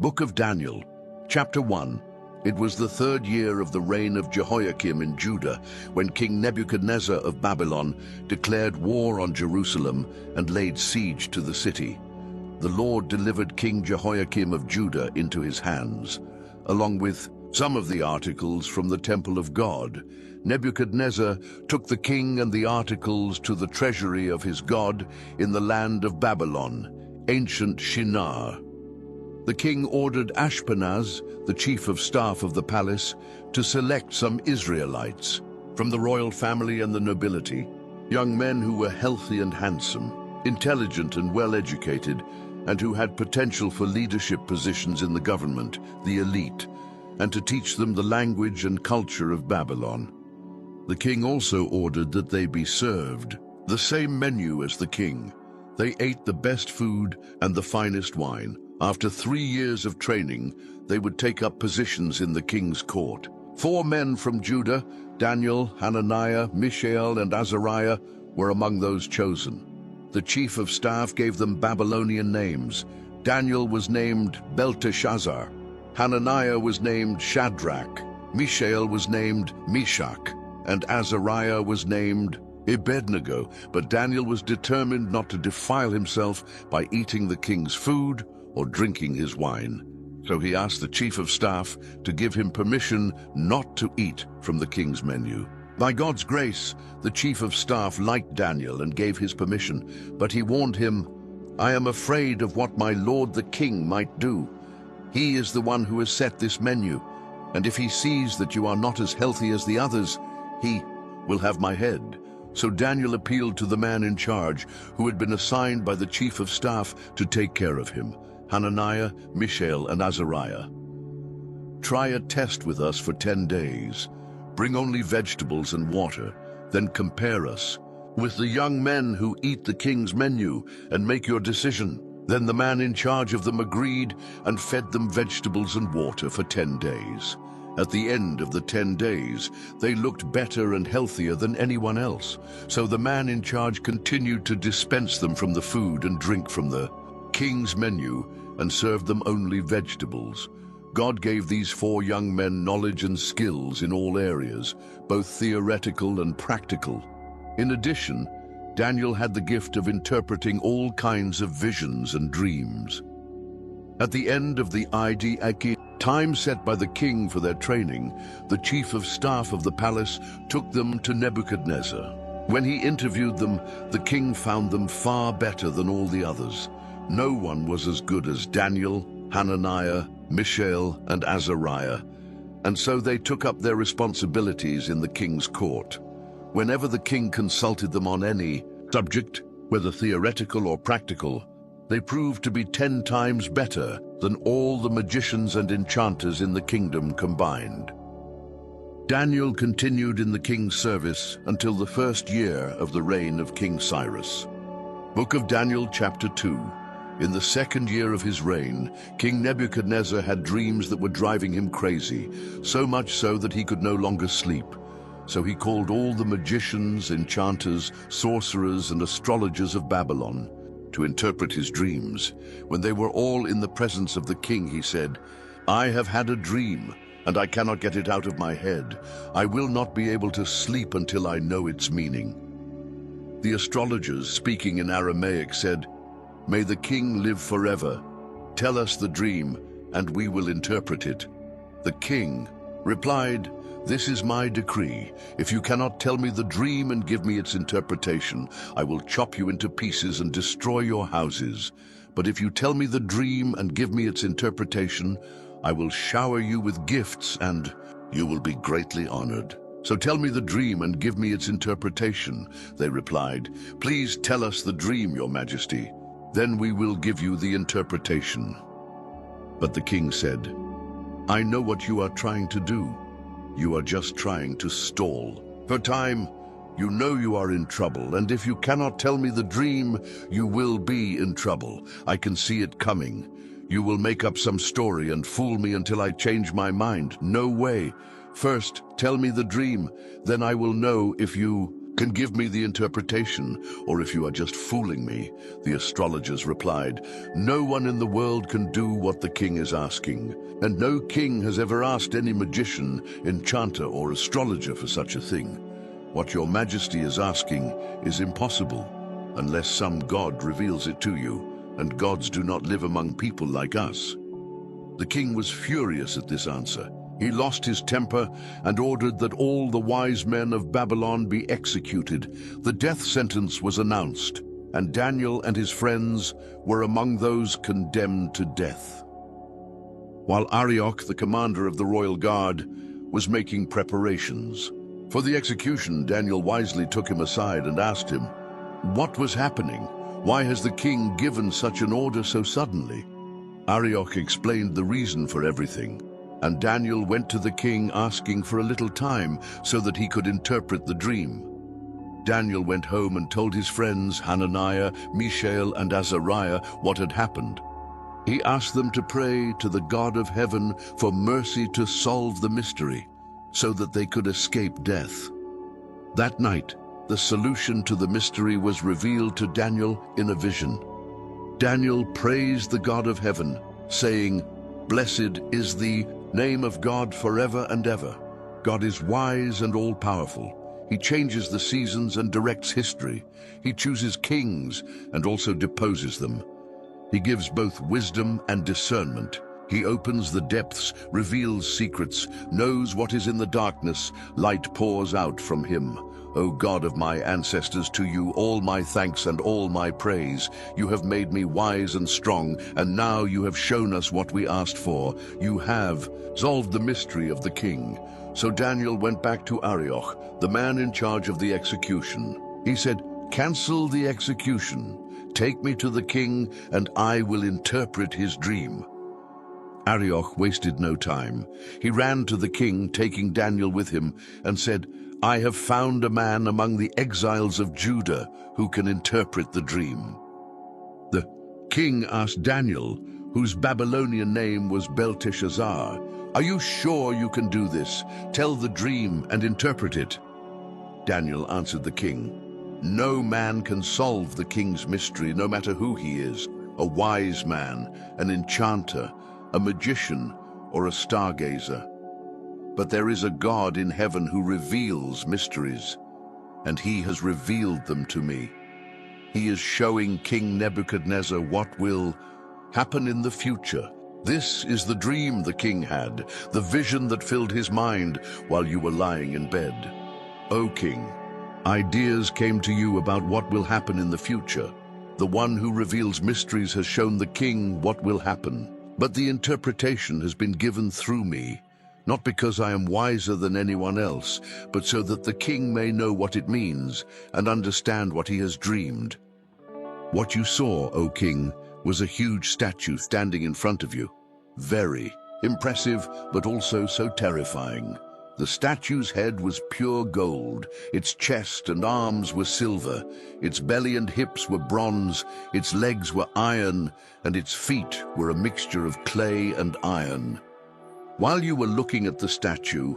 Book of Daniel, Chapter 1. It was the 3rd year of the reign of Jehoiakim in Judah, when King Nebuchadnezzar of Babylon declared war on Jerusalem and laid siege to the city. The Lord delivered King Jehoiakim of Judah into his hands, along with some of the articles from the temple of God. Nebuchadnezzar took the king and the articles to the treasury of his God in the land of Babylon, ancient Shinar. The king ordered Ashpenaz, the chief of staff of the palace, to select some Israelites from the royal family and the nobility, young men who were healthy and handsome, intelligent and well-educated, and who had potential for leadership positions in the government, the elite, and to teach them the language and culture of Babylon. The king also ordered that they be served the same menu as the king. They ate the best food and the finest wine. After 3 years of training, they would take up positions in the king's court. 4 men from Judah, Daniel, Hananiah, Mishael, and Azariah, were among those chosen. The chief of staff gave them Babylonian names. Daniel was named Belteshazzar. Hananiah was named Shadrach. Mishael was named Meshach. And Azariah was named Abednego. But Daniel was determined not to defile himself by eating the king's food or drinking his wine. So he asked the chief of staff to give him permission not to eat from the king's menu. By God's grace, the chief of staff liked Daniel and gave his permission, but he warned him, "I am afraid of what my lord the king might do. He is the one who has set this menu, and if he sees that you are not as healthy as the others, he will have my head." So Daniel appealed to the man in charge, who had been assigned by the chief of staff to take care of him, Hananiah, Mishael, and Azariah. "Try a test with us for 10 days. Bring only vegetables and water, then compare us with the young men who eat the king's menu and make your decision." Then the man in charge of them agreed and fed them vegetables and water for 10 days. At the end of the 10 days, they looked better and healthier than anyone else. So the man in charge continued to dispense them from the food and drink from the king's menu and served them only vegetables. God gave these 4 young men knowledge and skills in all areas, both theoretical and practical. In addition, Daniel had the gift of interpreting all kinds of visions and dreams. At the end of the time set by the king for their training, the chief of staff of the palace took them to Nebuchadnezzar. When he interviewed them, the king found them far better than all the others. No one was as good as Daniel, Hananiah, Mishael, and Azariah, and so they took up their responsibilities in the king's court. Whenever the king consulted them on any subject, whether theoretical or practical, they proved to be 10 times better than all the magicians and enchanters in the kingdom combined. Daniel continued in the king's service until the 1st year of the reign of King Cyrus. Book of Daniel, Chapter 2. In the 2nd year of his reign, King Nebuchadnezzar had dreams that were driving him crazy, so much so that he could no longer sleep. So he called all the magicians, enchanters, sorcerers, and astrologers of Babylon to interpret his dreams. When they were all in the presence of the king, he said, "I have had a dream, and I cannot get it out of my head. I will not be able to sleep until I know its meaning." The astrologers, speaking in Aramaic, said, "May the king live forever. Tell us the dream, and we will interpret it." The king replied, "This is my decree. If you cannot tell me the dream and give me its interpretation, I will chop you into pieces and destroy your houses. But if you tell me the dream and give me its interpretation, I will shower you with gifts and you will be greatly honored." "So tell me the dream and give me its interpretation," they replied. "Please tell us the dream, Your Majesty. Then we will give you the interpretation." But the king said, "I know what you are trying to do. You are just trying to stall for time. You know you are in trouble, and if you cannot tell me the dream, you will be in trouble. I can see it coming. You will make up some story and fool me until I change my mind. No way. First, tell me the dream, then I will know if you..." can give me the interpretation, or if you are just fooling me." The astrologers replied, "No one in the world can do what the king is asking, and no king has ever asked any magician, enchanter, or astrologer for such a thing. What your majesty is asking is impossible, unless some god reveals it to you, and gods do not live among people like us." The king was furious at this answer. He lost his temper and ordered that all the wise men of Babylon be executed. The death sentence was announced, and Daniel and his friends were among those condemned to death. While Arioch, the commander of the royal guard, was making preparations for the execution, Daniel wisely took him aside and asked him, "What was happening? Why has the king given such an order so suddenly?" Arioch explained the reason for everything, and Daniel went to the king asking for a little time so that he could interpret the dream. Daniel went home and told his friends Hananiah, Mishael, and Azariah what had happened. He asked them to pray to the God of heaven for mercy to solve the mystery, so that they could escape death. That night, the solution to the mystery was revealed to Daniel in a vision. Daniel praised the God of heaven, saying, "Blessed is the name of God forever and ever. God is wise and all-powerful. He changes the seasons and directs history. He chooses kings and also deposes them. He gives both wisdom and discernment. He opens the depths, reveals secrets, knows what is in the darkness. Light pours out from him. O God of my ancestors, to you all my thanks and all my praise. You have made me wise and strong, and now you have shown us what we asked for. You have solved the mystery of the king." So Daniel went back to Arioch, the man in charge of the execution. He said, "Cancel the execution. Take me to the king, and I will interpret his dream." Arioch wasted no time. He ran to the king, taking Daniel with him, and said, "I have found a man among the exiles of Judah who can interpret the dream." The king asked Daniel, whose Babylonian name was Belteshazzar, "Are you sure you can do this? Tell the dream and interpret it." Daniel answered the king, "No man can solve the king's mystery, no matter who he is, a wise man, an enchanter, a magician, or a stargazer. But there is a God in heaven who reveals mysteries, and he has revealed them to me. He is showing King Nebuchadnezzar what will happen in the future. This is the dream the king had, the vision that filled his mind while you were lying in bed. O king, ideas came to you about what will happen in the future. The one who reveals mysteries has shown the king what will happen. But the interpretation has been given through me, not because I am wiser than anyone else, but so that the king may know what it means and understand what he has dreamed. What you saw, O king, was a huge statue standing in front of you. Very impressive, but also so terrifying. The statue's head was pure gold, its chest and arms were silver, its belly and hips were bronze, its legs were iron, and its feet were a mixture of clay and iron. While you were looking at the statue,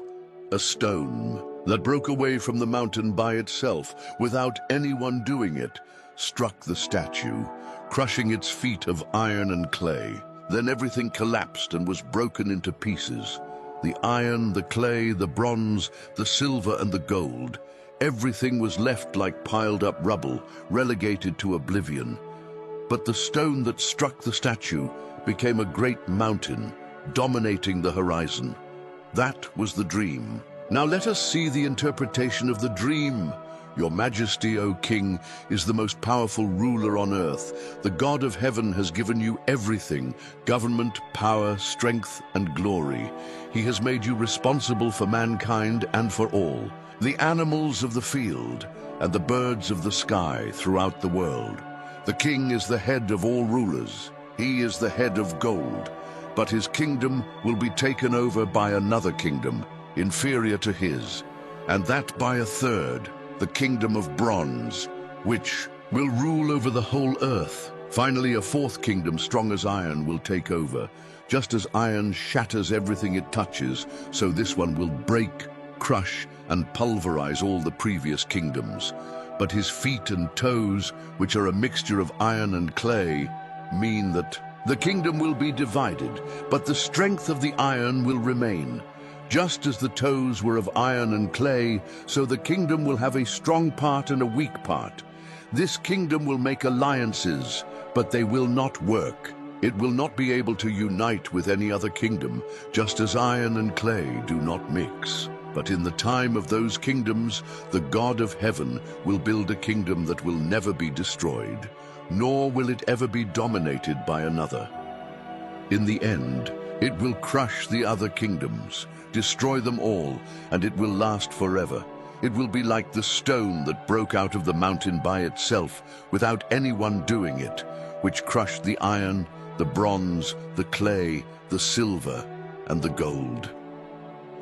a stone that broke away from the mountain by itself, without anyone doing it, struck the statue, crushing its feet of iron and clay. Then everything collapsed and was broken into pieces. The iron, the clay, the bronze, the silver, and the gold. Everything was left like piled-up rubble, relegated to oblivion. But the stone that struck the statue became a great mountain, dominating the horizon. That was the dream. Now let us see the interpretation of the dream. Your Majesty, O King, is the most powerful ruler on earth. The God of heaven has given you everything: government, power, strength, and glory. He has made you responsible for mankind and for all, the animals of the field and the birds of the sky throughout the world. The king is the head of all rulers. He is the head of gold, but his kingdom will be taken over by another kingdom, inferior to his, and that by a third, the kingdom of bronze, which will rule over the whole earth. Finally, a fourth kingdom, strong as iron, will take over. Just as iron shatters everything it touches, so this one will break crush and pulverize all the previous kingdoms. But his feet and toes, which are a mixture of iron and clay, mean that the kingdom will be divided, but the strength of the iron will remain. Just as the toes were of iron and clay, so the kingdom will have a strong part and a weak part. This kingdom will make alliances, but they will not work. It will not be able to unite with any other kingdom, just as iron and clay do not mix. But in the time of those kingdoms, the God of heaven will build a kingdom that will never be destroyed, nor will it ever be dominated by another. In the end, it will crush the other kingdoms, destroy them all, and it will last forever. It will be like the stone that broke out of the mountain by itself, without anyone doing it, which crushed the iron, the bronze, the clay, the silver, and the gold.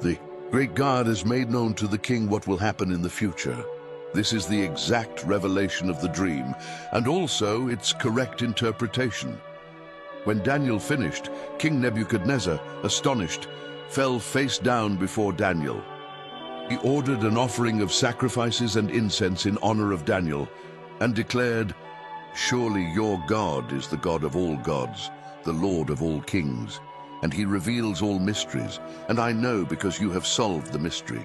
The great God has made known to the king what will happen in the future. This is the exact revelation of the dream, and also its correct interpretation. When Daniel finished, King Nebuchadnezzar, astonished, fell face down before Daniel. He ordered an offering of sacrifices and incense in honor of Daniel, and declared, "Surely your God is the God of all gods, the Lord of all kings, and he reveals all mysteries, and I know because you have solved the mystery."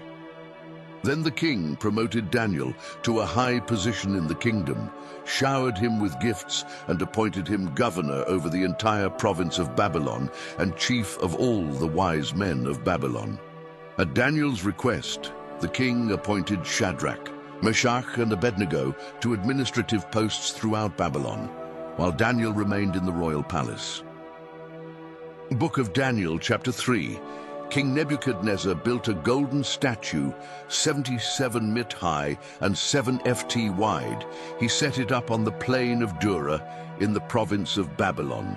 Then the king promoted Daniel to a high position in the kingdom, showered him with gifts, and appointed him governor over the entire province of Babylon and chief of all the wise men of Babylon. At Daniel's request, the king appointed Shadrach, Meshach, and Abednego to administrative posts throughout Babylon, while Daniel remained in the royal palace. Book of Daniel, chapter 3. King Nebuchadnezzar built a golden statue, 77 mit high and 7 ft wide. He set it up on the plain of Dura in the province of Babylon.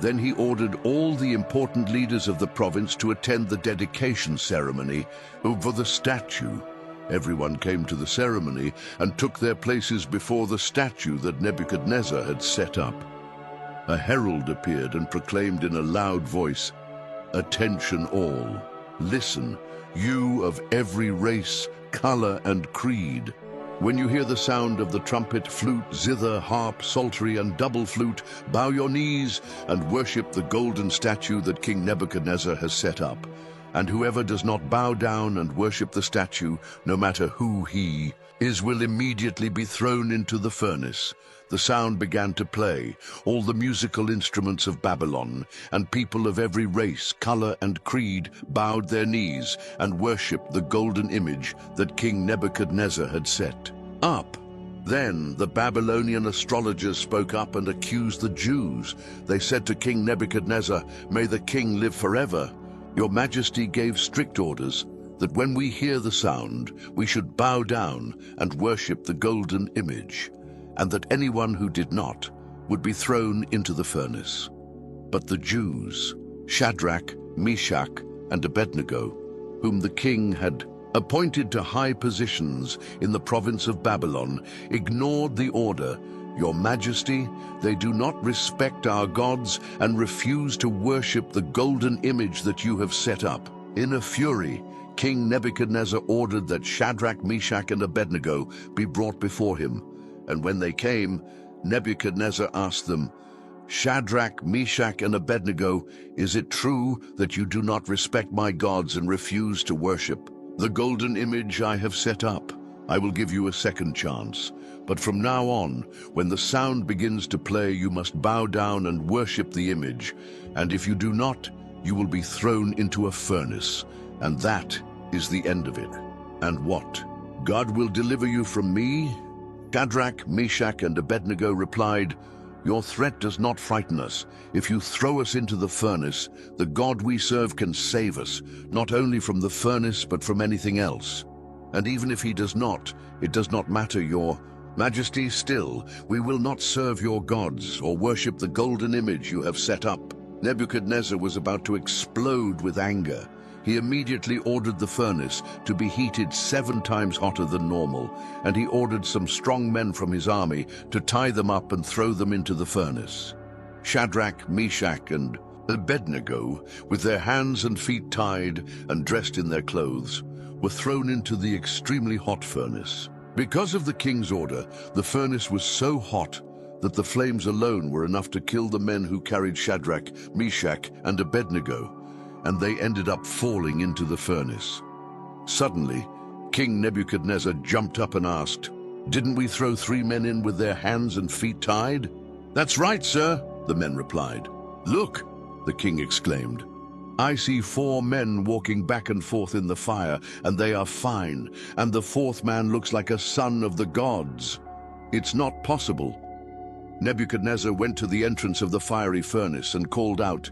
Then he ordered all the important leaders of the province to attend the dedication ceremony over the statue. Everyone came to the ceremony and took their places before the statue that Nebuchadnezzar had set up. A herald appeared and proclaimed in a loud voice, "Attention all, listen, you of every race, color, and creed. When you hear the sound of the trumpet, flute, zither, harp, psaltery, and double flute, bow your knees and worship the golden statue that King Nebuchadnezzar has set up. And whoever does not bow down and worship the statue, no matter who he is, will immediately be thrown into the furnace." The sound began to play, all the musical instruments of Babylon, and people of every race, color, and creed bowed their knees and worshipped the golden image that King Nebuchadnezzar had set up. Then the Babylonian astrologers spoke up and accused the Jews. They said to King Nebuchadnezzar, "May the king live forever. Your Majesty gave strict orders that when we hear the sound, we should bow down and worship the golden image, and that anyone who did not would be thrown into the furnace." But the Jews, Shadrach, Meshach, and Abednego, whom the king had appointed to high positions in the province of Babylon, ignored the order. "Your Majesty, they do not respect our gods and refuse to worship the golden image that you have set up." In a fury, King Nebuchadnezzar ordered that Shadrach, Meshach, and Abednego be brought before him. And when they came, Nebuchadnezzar asked them, "Shadrach, Meshach, and Abednego, is it true that you do not respect my gods and refuse to worship the golden image I have set up? I will give you a second chance. But from now on, when the sound begins to play, you must bow down and worship the image. And if you do not, you will be thrown into a furnace. And that is the end of it." "And what? God will deliver you from me?" Shadrach, Meshach, and Abednego replied, "Your threat does not frighten us. If you throw us into the furnace, the God we serve can save us, not only from the furnace but from anything else. And even if he does not, it does not matter, Your Majesty. Still, we will not serve your gods or worship the golden image you have set up." Nebuchadnezzar was about to explode with anger. He immediately ordered the furnace to be heated 7 times hotter than normal, and he ordered some strong men from his army to tie them up and throw them into the furnace. Shadrach, Meshach, and Abednego, with their hands and feet tied and dressed in their clothes, were thrown into the extremely hot furnace. Because of the king's order, the furnace was so hot that the flames alone were enough to kill the men who carried Shadrach, Meshach, and Abednego, and they ended up falling into the furnace. Suddenly, King Nebuchadnezzar jumped up and asked, "Didn't we throw 3 men in with their hands and feet tied?" "That's right, sir," the men replied. "Look," the king exclaimed, "I see 4 men walking back and forth in the fire, and they are fine, and the 4th man looks like a son of the gods. It's not possible." Nebuchadnezzar went to the entrance of the fiery furnace and called out,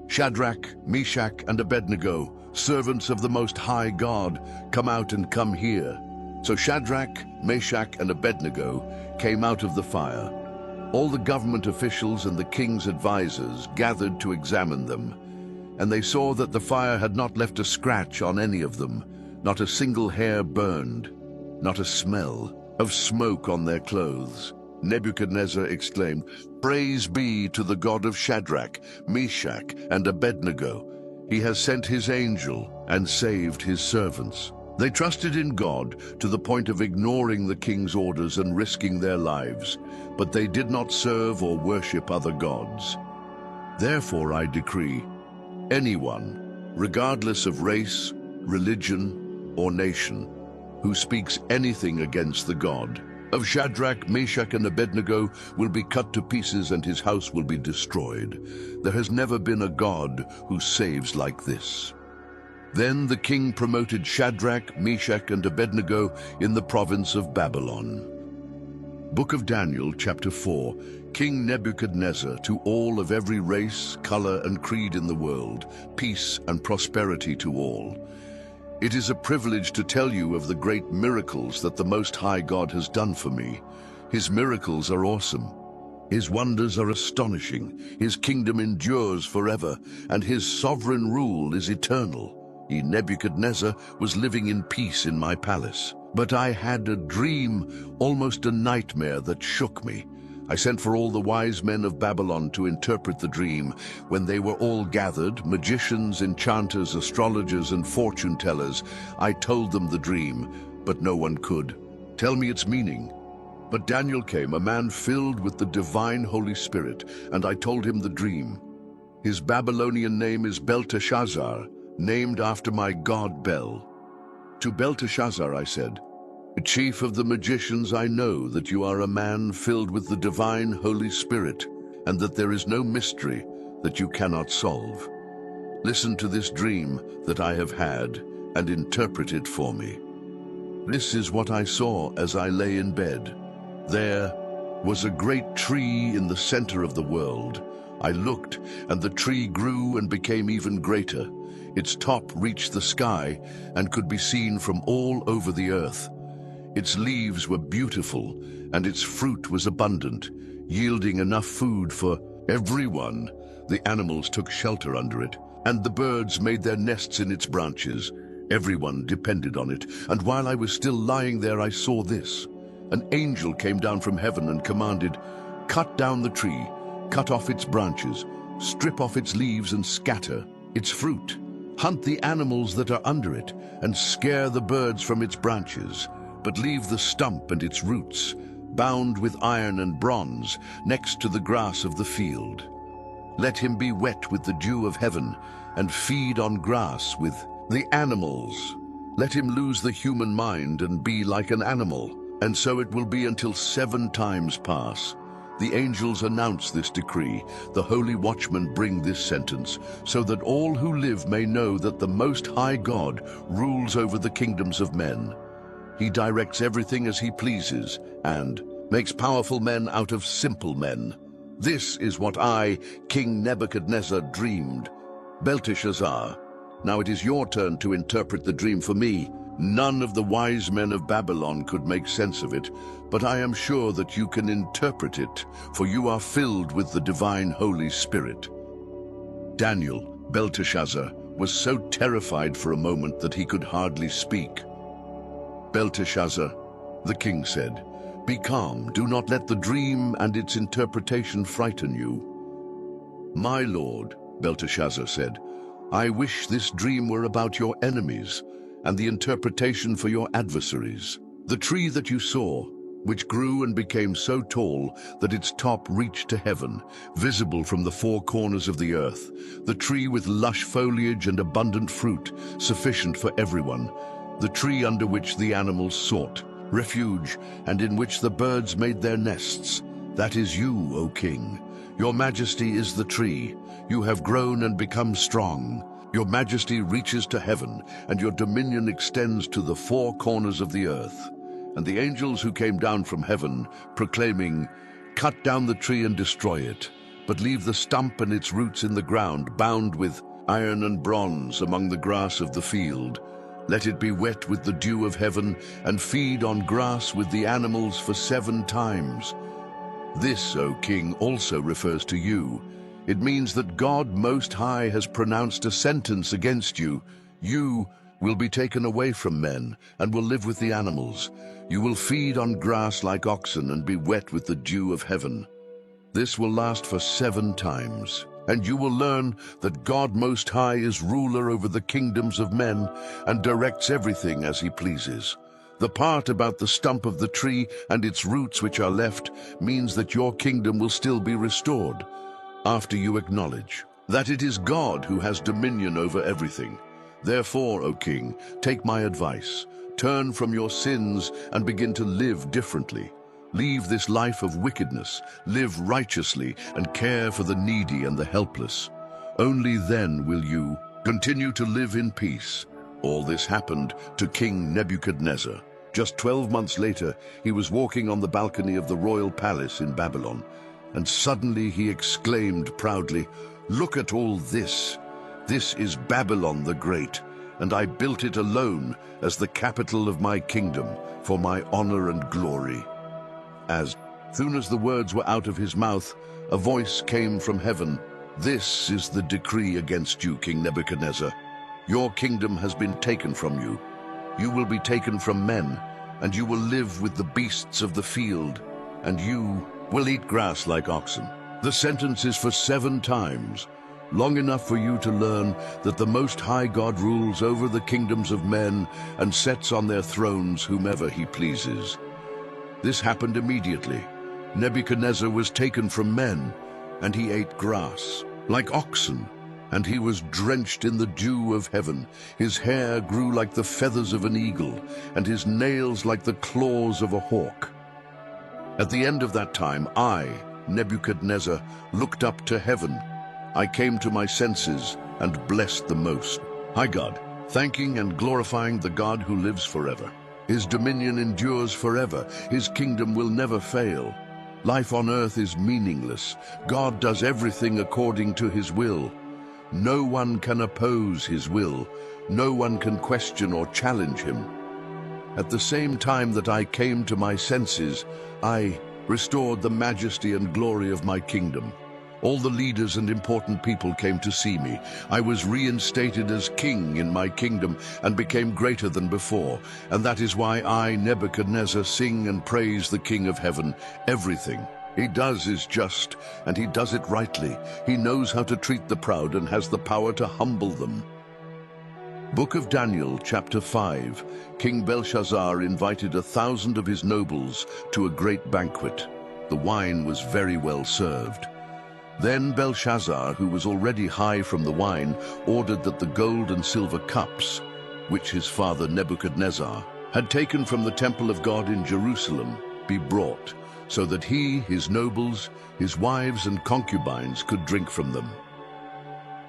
"Shadrach, Meshach, and Abednego, servants of the Most High God, come out and come here." So Shadrach, Meshach, and Abednego came out of the fire. All the government officials and the king's advisors gathered to examine them, and they saw that the fire had not left a scratch on any of them, not a single hair burned, not a smell of smoke on their clothes. Nebuchadnezzar exclaimed, "Praise be to the God of Shadrach, Meshach, and Abednego. He has sent his angel and saved his servants." They trusted in God to the point of ignoring the king's orders and risking their lives, but they did not serve or worship other gods. Therefore I decree, anyone, regardless of race, religion, or nation, who speaks anything against the God of Shadrach, Meshach, and Abednego will be cut to pieces and his house will be destroyed. There has never been a God who saves like this. Then the king promoted Shadrach, Meshach, and Abednego in the province of Babylon. Book of Daniel, chapter 4. King Nebuchadnezzar, to all of every race, color, and creed in the world, peace and prosperity to all. It is a privilege to tell you of the great miracles that the Most High God has done for me. His miracles are awesome. His wonders are astonishing. His kingdom endures forever, and his sovereign rule is eternal. Nebuchadnezzar was living in peace in my palace. But I had a dream, almost a nightmare, that shook me. I sent for all the wise men of Babylon to interpret the dream. When they were all gathered, magicians, enchanters, astrologers, and fortune-tellers, I told them the dream, but no one could tell me its meaning. But Daniel came, a man filled with the divine Holy Spirit, and I told him the dream. His Babylonian name is Belteshazzar, named after my god Bel. To Belteshazzar I said, "Chief of the magicians, I know that you are a man filled with the divine Holy Spirit, and that there is no mystery that you cannot solve. Listen to this dream that I have had and interpret it for me. This is what I saw as I lay in bed. There was a great tree in the center of the world. I looked, and the tree grew and became even greater. Its top reached the sky and could be seen from all over the earth. Its leaves were beautiful, and its fruit was abundant, yielding enough food for everyone. The animals took shelter under it, and the birds made their nests in its branches. Everyone depended on it, and while I was still lying there, I saw this. An angel came down from heaven and commanded, "Cut down the tree, cut off its branches, strip off its leaves and scatter its fruit. Hunt the animals that are under it, and scare the birds from its branches, but leave the stump and its roots, bound with iron and bronze, next to the grass of the field. Let him be wet with the dew of heaven, and feed on grass with the animals. Let him lose the human mind and be like an animal, and so it will be until 7 times pass." The angels announce this decree. The holy watchmen bring this sentence, so that all who live may know that the Most High God rules over the kingdoms of men. He directs everything as he pleases, and makes powerful men out of simple men. This is what I, King Nebuchadnezzar, dreamed. Belteshazzar, now it is your turn to interpret the dream for me. None of the wise men of Babylon could make sense of it, but I am sure that you can interpret it, for you are filled with the divine Holy Spirit. Daniel, Belteshazzar, was so terrified for a moment that he could hardly speak. "Belteshazzar," the king said, "be calm. Do not let the dream and its interpretation frighten you." "My lord," Belteshazzar said, "I wish this dream were about your enemies, and the interpretation for your adversaries. The tree that you saw, which grew and became so tall that its top reached to heaven, visible from the four corners of the earth, the tree with lush foliage and abundant fruit, sufficient for everyone, the tree under which the animals sought refuge, and in which the birds made their nests. That is you, O King. Your majesty is the tree. You have grown and become strong. Your majesty reaches to heaven, and your dominion extends to the four corners of the earth. And the angels who came down from heaven, proclaiming, "Cut down the tree and destroy it, but leave the stump and its roots in the ground, bound with iron and bronze among the grass of the field. Let it be wet with the dew of heaven, and feed on grass with the animals for 7 times. This, O King, also refers to you. It means that God Most High has pronounced a sentence against you. You will be taken away from men and will live with the animals. You will feed on grass like oxen and be wet with the dew of heaven. This will last for 7 times. And you will learn that God Most High is ruler over the kingdoms of men and directs everything as he pleases. The part about the stump of the tree and its roots which are left means that your kingdom will still be restored, after you acknowledge that it is God who has dominion over everything. Therefore, O King, take my advice. Turn from your sins and begin to live differently. Leave this life of wickedness, live righteously, and care for the needy and the helpless. Only then will you continue to live in peace. All this happened to King Nebuchadnezzar. Just 12 months later, he was walking on the balcony of the royal palace in Babylon, and suddenly he exclaimed proudly, "Look at all this! This is Babylon the Great, and I built it alone as the capital of my kingdom for my honor and glory." As soon as the words were out of his mouth, a voice came from heaven. "This is the decree against you, King Nebuchadnezzar. Your kingdom has been taken from you. You will be taken from men, and you will live with the beasts of the field, and you will eat grass like oxen." The sentence is for 7 times, long enough for you to learn that the Most High God rules over the kingdoms of men and sets on their thrones whomever he pleases. This happened immediately. Nebuchadnezzar was taken from men, and he ate grass like oxen, and he was drenched in the dew of heaven. His hair grew like the feathers of an eagle, and his nails like the claws of a hawk. At the end of that time, I, Nebuchadnezzar, looked up to heaven. I came to my senses and blessed the Most High God, thanking and glorifying the God who lives forever. His dominion endures forever. His kingdom will never fail. Life on earth is meaningless. God does everything according to his will. No one can oppose his will. No one can question or challenge him. At the same time that I came to my senses, I restored the majesty and glory of my kingdom. All the leaders and important people came to see me. I was reinstated as king in my kingdom and became greater than before. And that is why I, Nebuchadnezzar, sing and praise the King of heaven. Everything he does is just, and he does it rightly. He knows how to treat the proud and has the power to humble them. Book of Daniel, chapter 5. King Belshazzar invited 1,000 of his nobles to a great banquet. The wine was very well served. Then Belshazzar, who was already high from the wine, ordered that the gold and silver cups, which his father Nebuchadnezzar had taken from the temple of God in Jerusalem, be brought, so that he, his nobles, his wives and concubines could drink from them.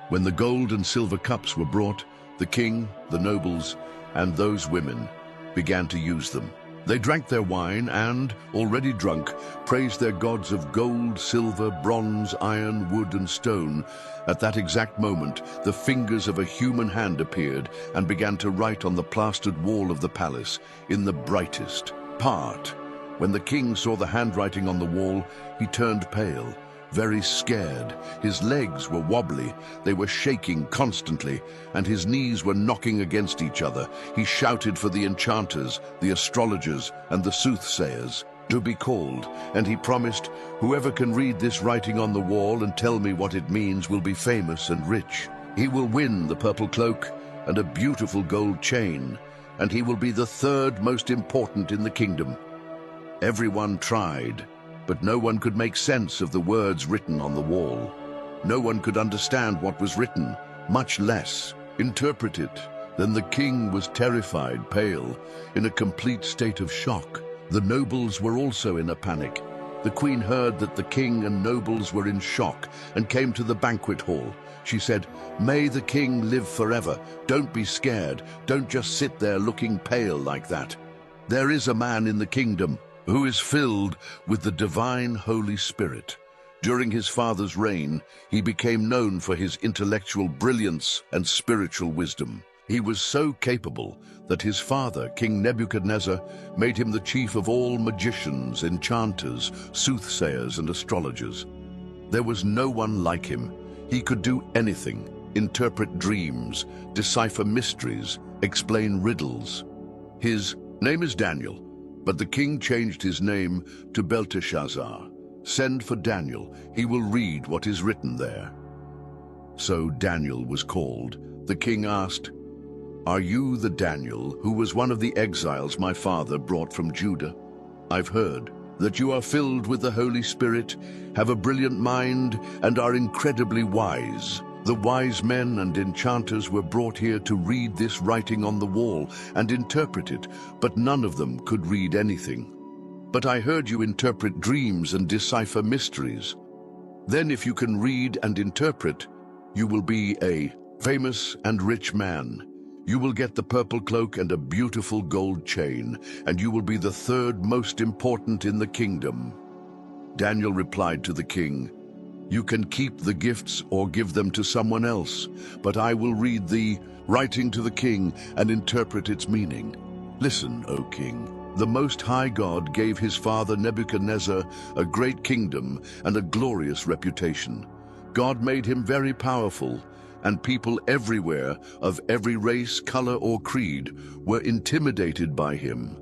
When the gold and silver cups were brought, the king, the nobles, and those women began to use them. They drank their wine and, already drunk, praised their gods of gold, silver, bronze, iron, wood, and stone. At that exact moment, the fingers of a human hand appeared and began to write on the plastered wall of the palace in the brightest part. When the king saw the handwriting on the wall, he turned pale, very scared. His legs were wobbly, they were shaking constantly, and his knees were knocking against each other. He shouted for the enchanters, the astrologers, and the soothsayers to be called, and he promised, "Whoever can read this writing on the wall and tell me what it means will be famous and rich. He will win the purple cloak and a beautiful gold chain. and he will be the third most important in the kingdom." Everyone tried, but no one could make sense of the words written on the wall. No one could understand what was written, much less interpret it. Then the king was terrified, pale, in a complete state of shock. The nobles were also in a panic. The queen heard that the king and nobles were in shock and came to the banquet hall. She said, "May the king live forever. Don't be scared. Don't just sit there looking pale like that. There is a man in the kingdom who is filled with the divine Holy Spirit. During his father's reign, he became known for his intellectual brilliance and spiritual wisdom. He was so capable that his father, King Nebuchadnezzar, made him the chief of all magicians, enchanters, soothsayers, and astrologers. There was no one like him. He could do anything: interpret dreams, decipher mysteries, explain riddles. His name is Daniel, but the king changed his name to Belteshazzar. Send for Daniel. He will read what is written there." So Daniel was called. The king asked, "Are you the Daniel who was one of the exiles my father brought from Judah? I've heard that you are filled with the Holy Spirit, have a brilliant mind, and are incredibly wise. The wise men and enchanters were brought here to read this writing on the wall and interpret it, but none of them could read anything. But I heard you interpret dreams and decipher mysteries. Then if you can read and interpret, you will be a famous and rich man. You will get the purple cloak and a beautiful gold chain, and you will be the third most important in the kingdom." Daniel replied to the king, "You can keep the gifts or give them to someone else, but I will read the writing to the king and interpret its meaning. Listen, O king. The Most High God gave his father Nebuchadnezzar a great kingdom and a glorious reputation. God made him very powerful, and people everywhere, of every race, color, or creed, were intimidated by him.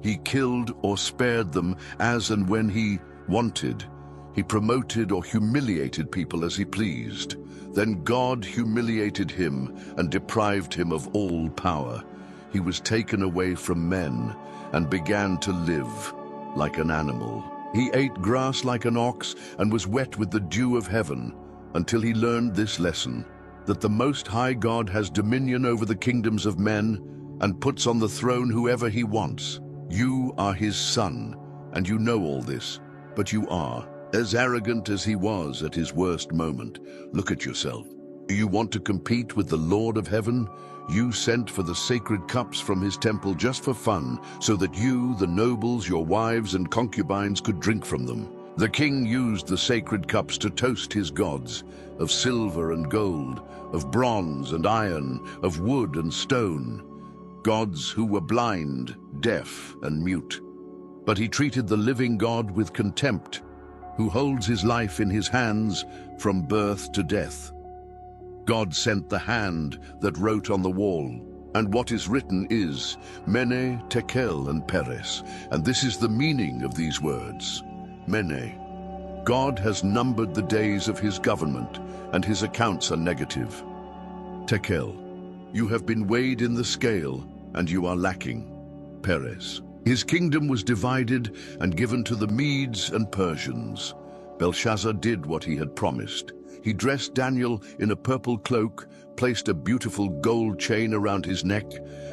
He killed or spared them as and when he wanted. He promoted or humiliated people as he pleased. Then God humiliated him and deprived him of all power. He was taken away from men and began to live like an animal. He ate grass like an ox and was wet with the dew of heaven until he learned this lesson: that the Most High God has dominion over the kingdoms of men and puts on the throne whoever he wants. You are his son, and you know all this, but you are as arrogant as he was at his worst moment. Look at yourself. Do you want to compete with the Lord of heaven? You sent for the sacred cups from his temple just for fun, so that you, the nobles, your wives, and concubines could drink from them. The king used the sacred cups to toast his gods, of silver and gold, of bronze and iron, of wood and stone, gods who were blind, deaf, and mute. But he treated the living God with contempt, who holds his life in his hands from birth to death. God sent the hand that wrote on the wall, and what is written is Mene, Tekel, and Peres, and this is the meaning of these words. Mene, God has numbered the days of his government, and his accounts are negative. Tekel, you have been weighed in the scale, and you are lacking. Peres, his kingdom was divided and given to the Medes and Persians. Belshazzar did what he had promised. He dressed Daniel in a purple cloak, placed a beautiful gold chain around his neck,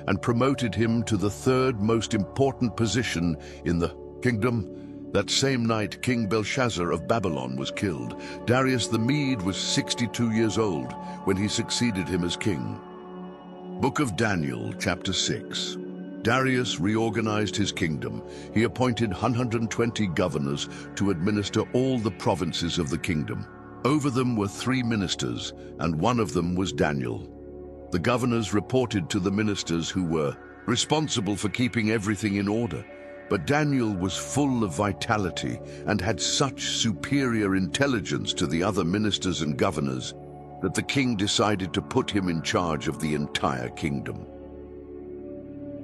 and promoted him to the third most important position in the kingdom. That same night, King Belshazzar of Babylon was killed. Darius the Mede was 62 years old when he succeeded him as king. Book of Daniel, chapter 6. Darius reorganized his kingdom. He appointed 120 governors to administer all the provinces of the kingdom. Over them were 3 ministers, and one of them was Daniel. The governors reported to the ministers who were responsible for keeping everything in order. But Daniel was full of vitality and had such superior intelligence to the other ministers and governors that the king decided to put him in charge of the entire kingdom.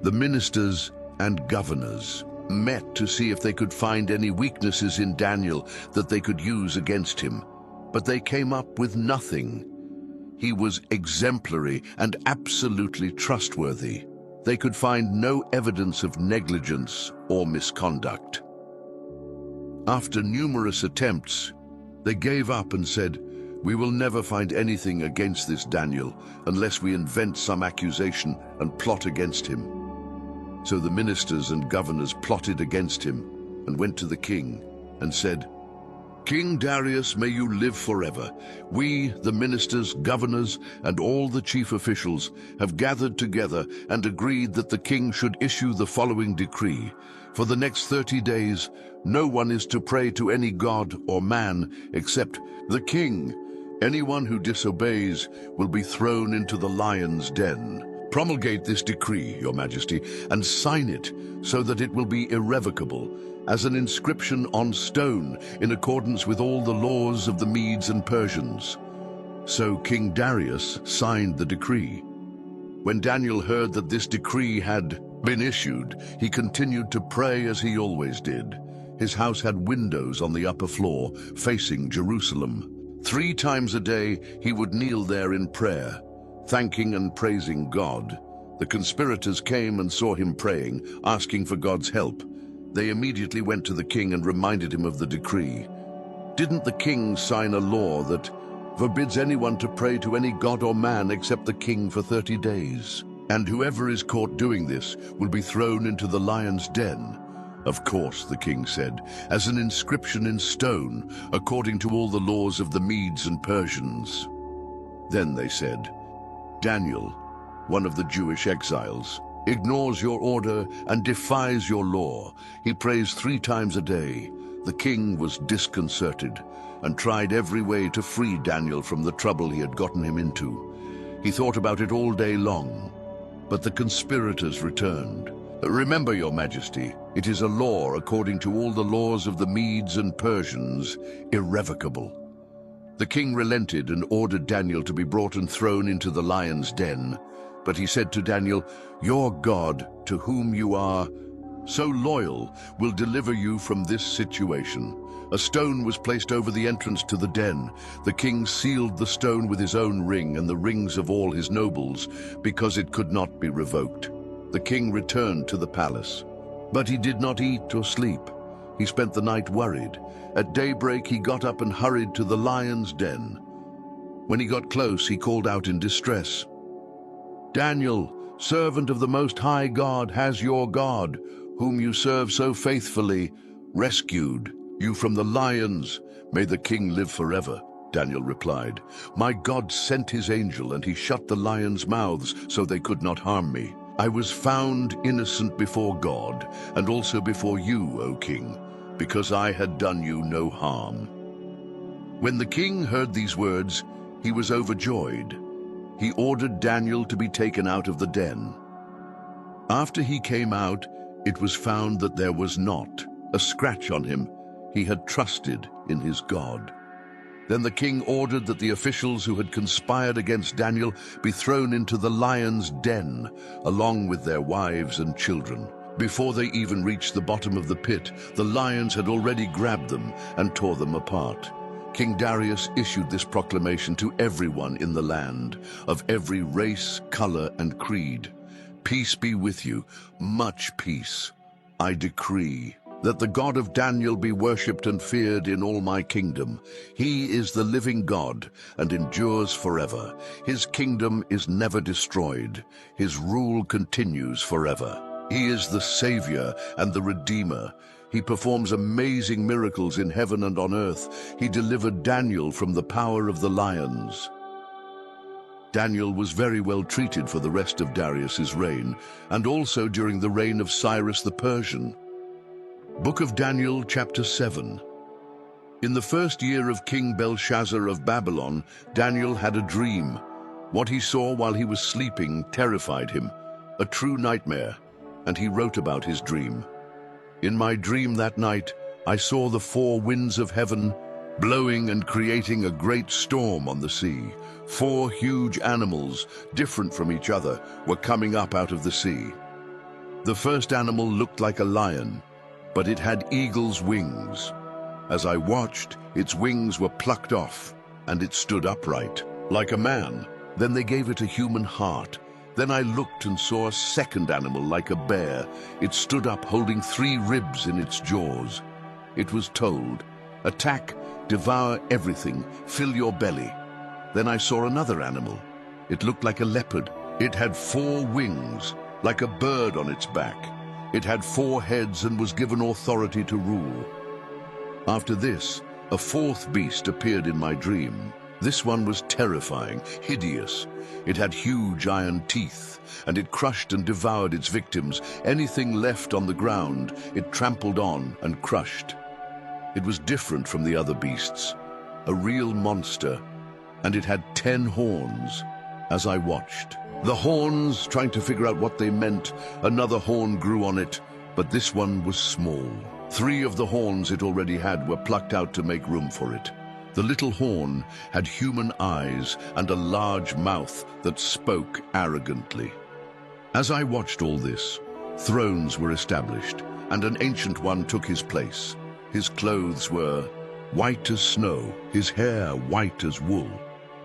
The ministers and governors met to see if they could find any weaknesses in Daniel that they could use against him, but they came up with nothing. He was exemplary and absolutely trustworthy. They could find no evidence of negligence or misconduct. After numerous attempts, they gave up and said, "We will never find anything against this Daniel unless we invent some accusation and plot against him." So the ministers and governors plotted against him and went to the king and said, "King Darius, may you live forever. We, the ministers, governors, and all the chief officials, have gathered together and agreed that the king should issue the following decree. For the next 30 days, no one is to pray to any god or man except the king. Anyone who disobeys will be thrown into the lion's den. Promulgate this decree, Your Majesty, and sign it so that it will be irrevocable, as an inscription on stone in accordance with all the laws of the Medes and Persians." So King Darius signed the decree. When Daniel heard that this decree had been issued, he continued to pray as he always did. His house had windows on the upper floor, facing Jerusalem. 3 times a day he would kneel there in prayer, thanking and praising God. The conspirators came and saw him praying, asking for God's help. They immediately went to the king and reminded him of the decree. "Didn't the king sign a law that forbids anyone to pray to any god or man except the king for 30 days? And whoever is caught doing this will be thrown into the lion's den." "Of course," the king said, "as an inscription in stone, according to all the laws of the Medes and Persians." Then they said, "Daniel, one of the Jewish exiles, ignores your order and defies your law. He prays 3 times a day." The king was disconcerted and tried every way to free Daniel from the trouble he had gotten him into. He thought about it all day long, but the conspirators returned. "Remember, Your Majesty, it is a law according to all the laws of the Medes and Persians, irrevocable." The king relented and ordered Daniel to be brought and thrown into the lion's den. But he said to Daniel, "Your God, to whom you are so loyal, will deliver you from this situation." A stone was placed over the entrance to the den. The king sealed the stone with his own ring and the rings of all his nobles, because it could not be revoked. The king returned to the palace, but he did not eat or sleep. He spent the night worried. At daybreak he got up and hurried to the lion's den. When he got close, he called out in distress, "Daniel, servant of the Most High God, has your God, whom you serve so faithfully, rescued you from the lions?" "May the king live forever," Daniel replied. "My God sent his angel, and he shut the lions' mouths so they could not harm me. I was found innocent before God, and also before you, O king, because I had done you no harm." When the king heard these words, he was overjoyed. He ordered Daniel to be taken out of the den. After he came out, it was found that there was not a scratch on him. He had trusted in his God. Then the king ordered that the officials who had conspired against Daniel be thrown into the lion's den, along with their wives and children. Before they even reached the bottom of the pit, the lions had already grabbed them and tore them apart. King Darius issued this proclamation to everyone in the land, of every race, color, and creed. "Peace be with you, much peace. I decree that the God of Daniel be worshipped and feared in all my kingdom. He is the living God and endures forever. His kingdom is never destroyed. His rule continues forever. He is the Savior and the Redeemer. He performs amazing miracles in heaven and on earth. He delivered Daniel from the power of the lions." Daniel was very well treated for the rest of Darius's reign, and also during the reign of Cyrus the Persian. Book of Daniel, chapter 7. In the first year of King Belshazzar of Babylon, Daniel had a dream. What he saw while he was sleeping terrified him, a true nightmare, and he wrote about his dream. "In my dream that night, I saw the 4 winds of heaven blowing and creating a great storm on the sea. 4 huge animals, different from each other, were coming up out of the sea. The first animal looked like a lion, but it had eagle's wings. As I watched, its wings were plucked off, and it stood upright, like a man. Then they gave it a human heart, Then I looked and saw a second animal like a bear. It stood up holding 3 ribs in its jaws. It was told, "Attack, devour everything, fill your belly." Then I saw another animal. It looked like a leopard. It had 4 wings, like a bird on its back. It had 4 heads and was given authority to rule. After this, a 4th beast appeared in my dream. This one was terrifying, hideous. It had huge iron teeth, and it crushed and devoured its victims. Anything left on the ground, it trampled on and crushed. It was different from the other beasts, a real monster, and it had 10 horns. As I watched, the horns, trying to figure out what they meant, another horn grew on it, but this one was small. 3 of the horns it already had were plucked out to make room for it. The little horn had human eyes and a large mouth that spoke arrogantly. As I watched all this, thrones were established, and an ancient one took his place. His clothes were white as snow, his hair white as wool.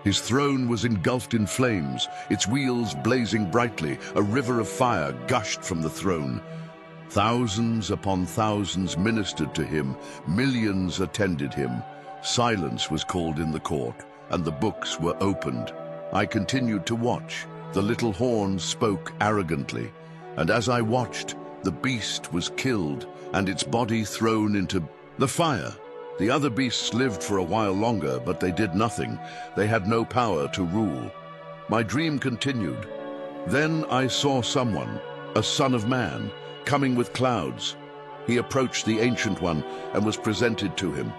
His throne was engulfed in flames, its wheels blazing brightly. A river of fire gushed from the throne. Thousands upon thousands ministered to him, millions attended him. Silence was called in the court, and the books were opened. I continued to watch. The little horn spoke arrogantly, and as I watched, the beast was killed and its body thrown into the fire. The other beasts lived for a while longer, but they did nothing. They had no power to rule. My dream continued. Then I saw someone, a son of man, coming with clouds. He approached the Ancient One and was presented to him.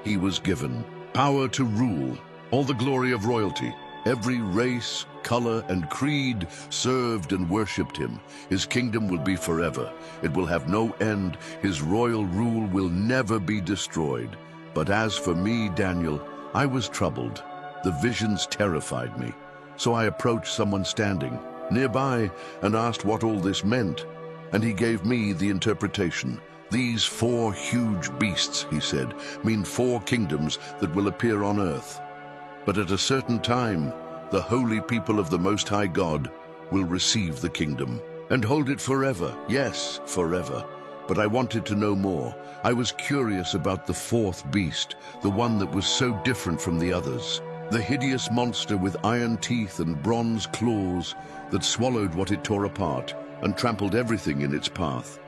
He was given power to rule, all the glory of royalty. Every race, color, and creed served and worshipped him. His kingdom will be forever. It will have no end. His royal rule will never be destroyed. But as for me, Daniel, I was troubled. The visions terrified me. So I approached someone standing nearby and asked what all this meant. And he gave me the interpretation. "These 4 huge beasts," he said, "mean 4 kingdoms that will appear on earth. But at a certain time, the holy people of the Most High God will receive the kingdom and hold it forever. Yes, forever." But I wanted to know more. I was curious about the 4th beast, the one that was so different from the others. The hideous monster with iron teeth and bronze claws that swallowed what it tore apart and trampled everything in its path.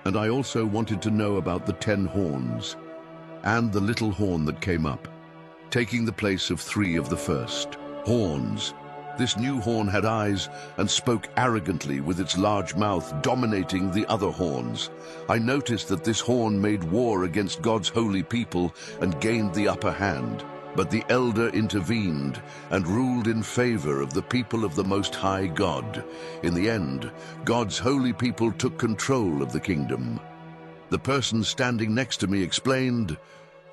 And I also wanted to know about the 10 horns and the little horn that came up, taking the place of 3 of the first. Horns. This new horn had eyes and spoke arrogantly with its large mouth, dominating the other horns. I noticed that this horn made war against God's holy people and gained the upper hand. But the elder intervened and ruled in favor of the people of the Most High God. In the end, God's holy people took control of the kingdom. The person standing next to me explained,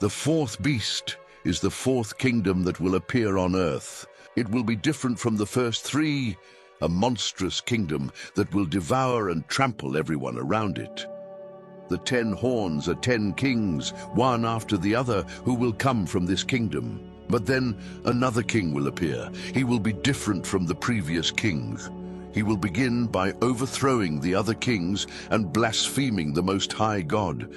"The 4th beast is the 4th kingdom that will appear on earth. It will be different from the first 3, a monstrous kingdom that will devour and trample everyone around it. The 10 horns are 10 kings, one after the other, who will come from this kingdom. But then another king will appear. He will be different from the previous kings. He will begin by overthrowing the other kings and blaspheming the Most High God.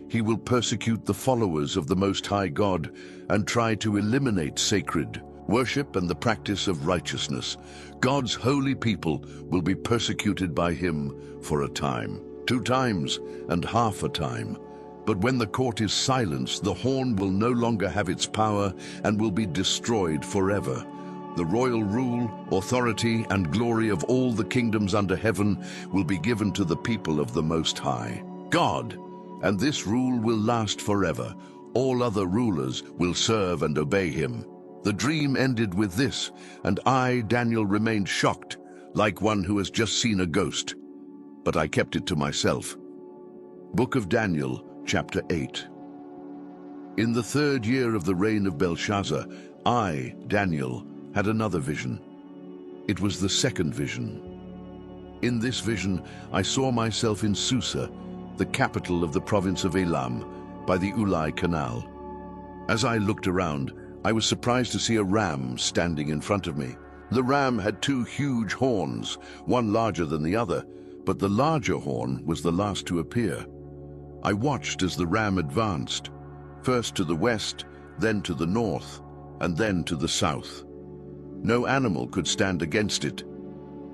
He will persecute the followers of the Most High God and try to eliminate sacred worship and the practice of righteousness. God's holy people will be persecuted by him for a time, 2 times and half a time. But when the court is silenced, the horn will no longer have its power and will be destroyed forever. The royal rule, authority, and glory of all the kingdoms under heaven will be given to the people of the Most High God, and this rule will last forever. All other rulers will serve and obey him." The dream ended with this, and I, Daniel, remained shocked, like one who has just seen a ghost. But I kept it to myself. Book of Daniel, chapter 8. In the 3rd year of the reign of Belshazzar, I, Daniel, had another vision. It was the 2nd vision. In this vision, I saw myself in Susa, the capital of the province of Elam, by the Ulai Canal. As I looked around, I was surprised to see a ram standing in front of me. The ram had two huge horns, one larger than the other, but the larger horn was the last to appear. I watched as the ram advanced, first to the west, then to the north, and then to the south. No animal could stand against it.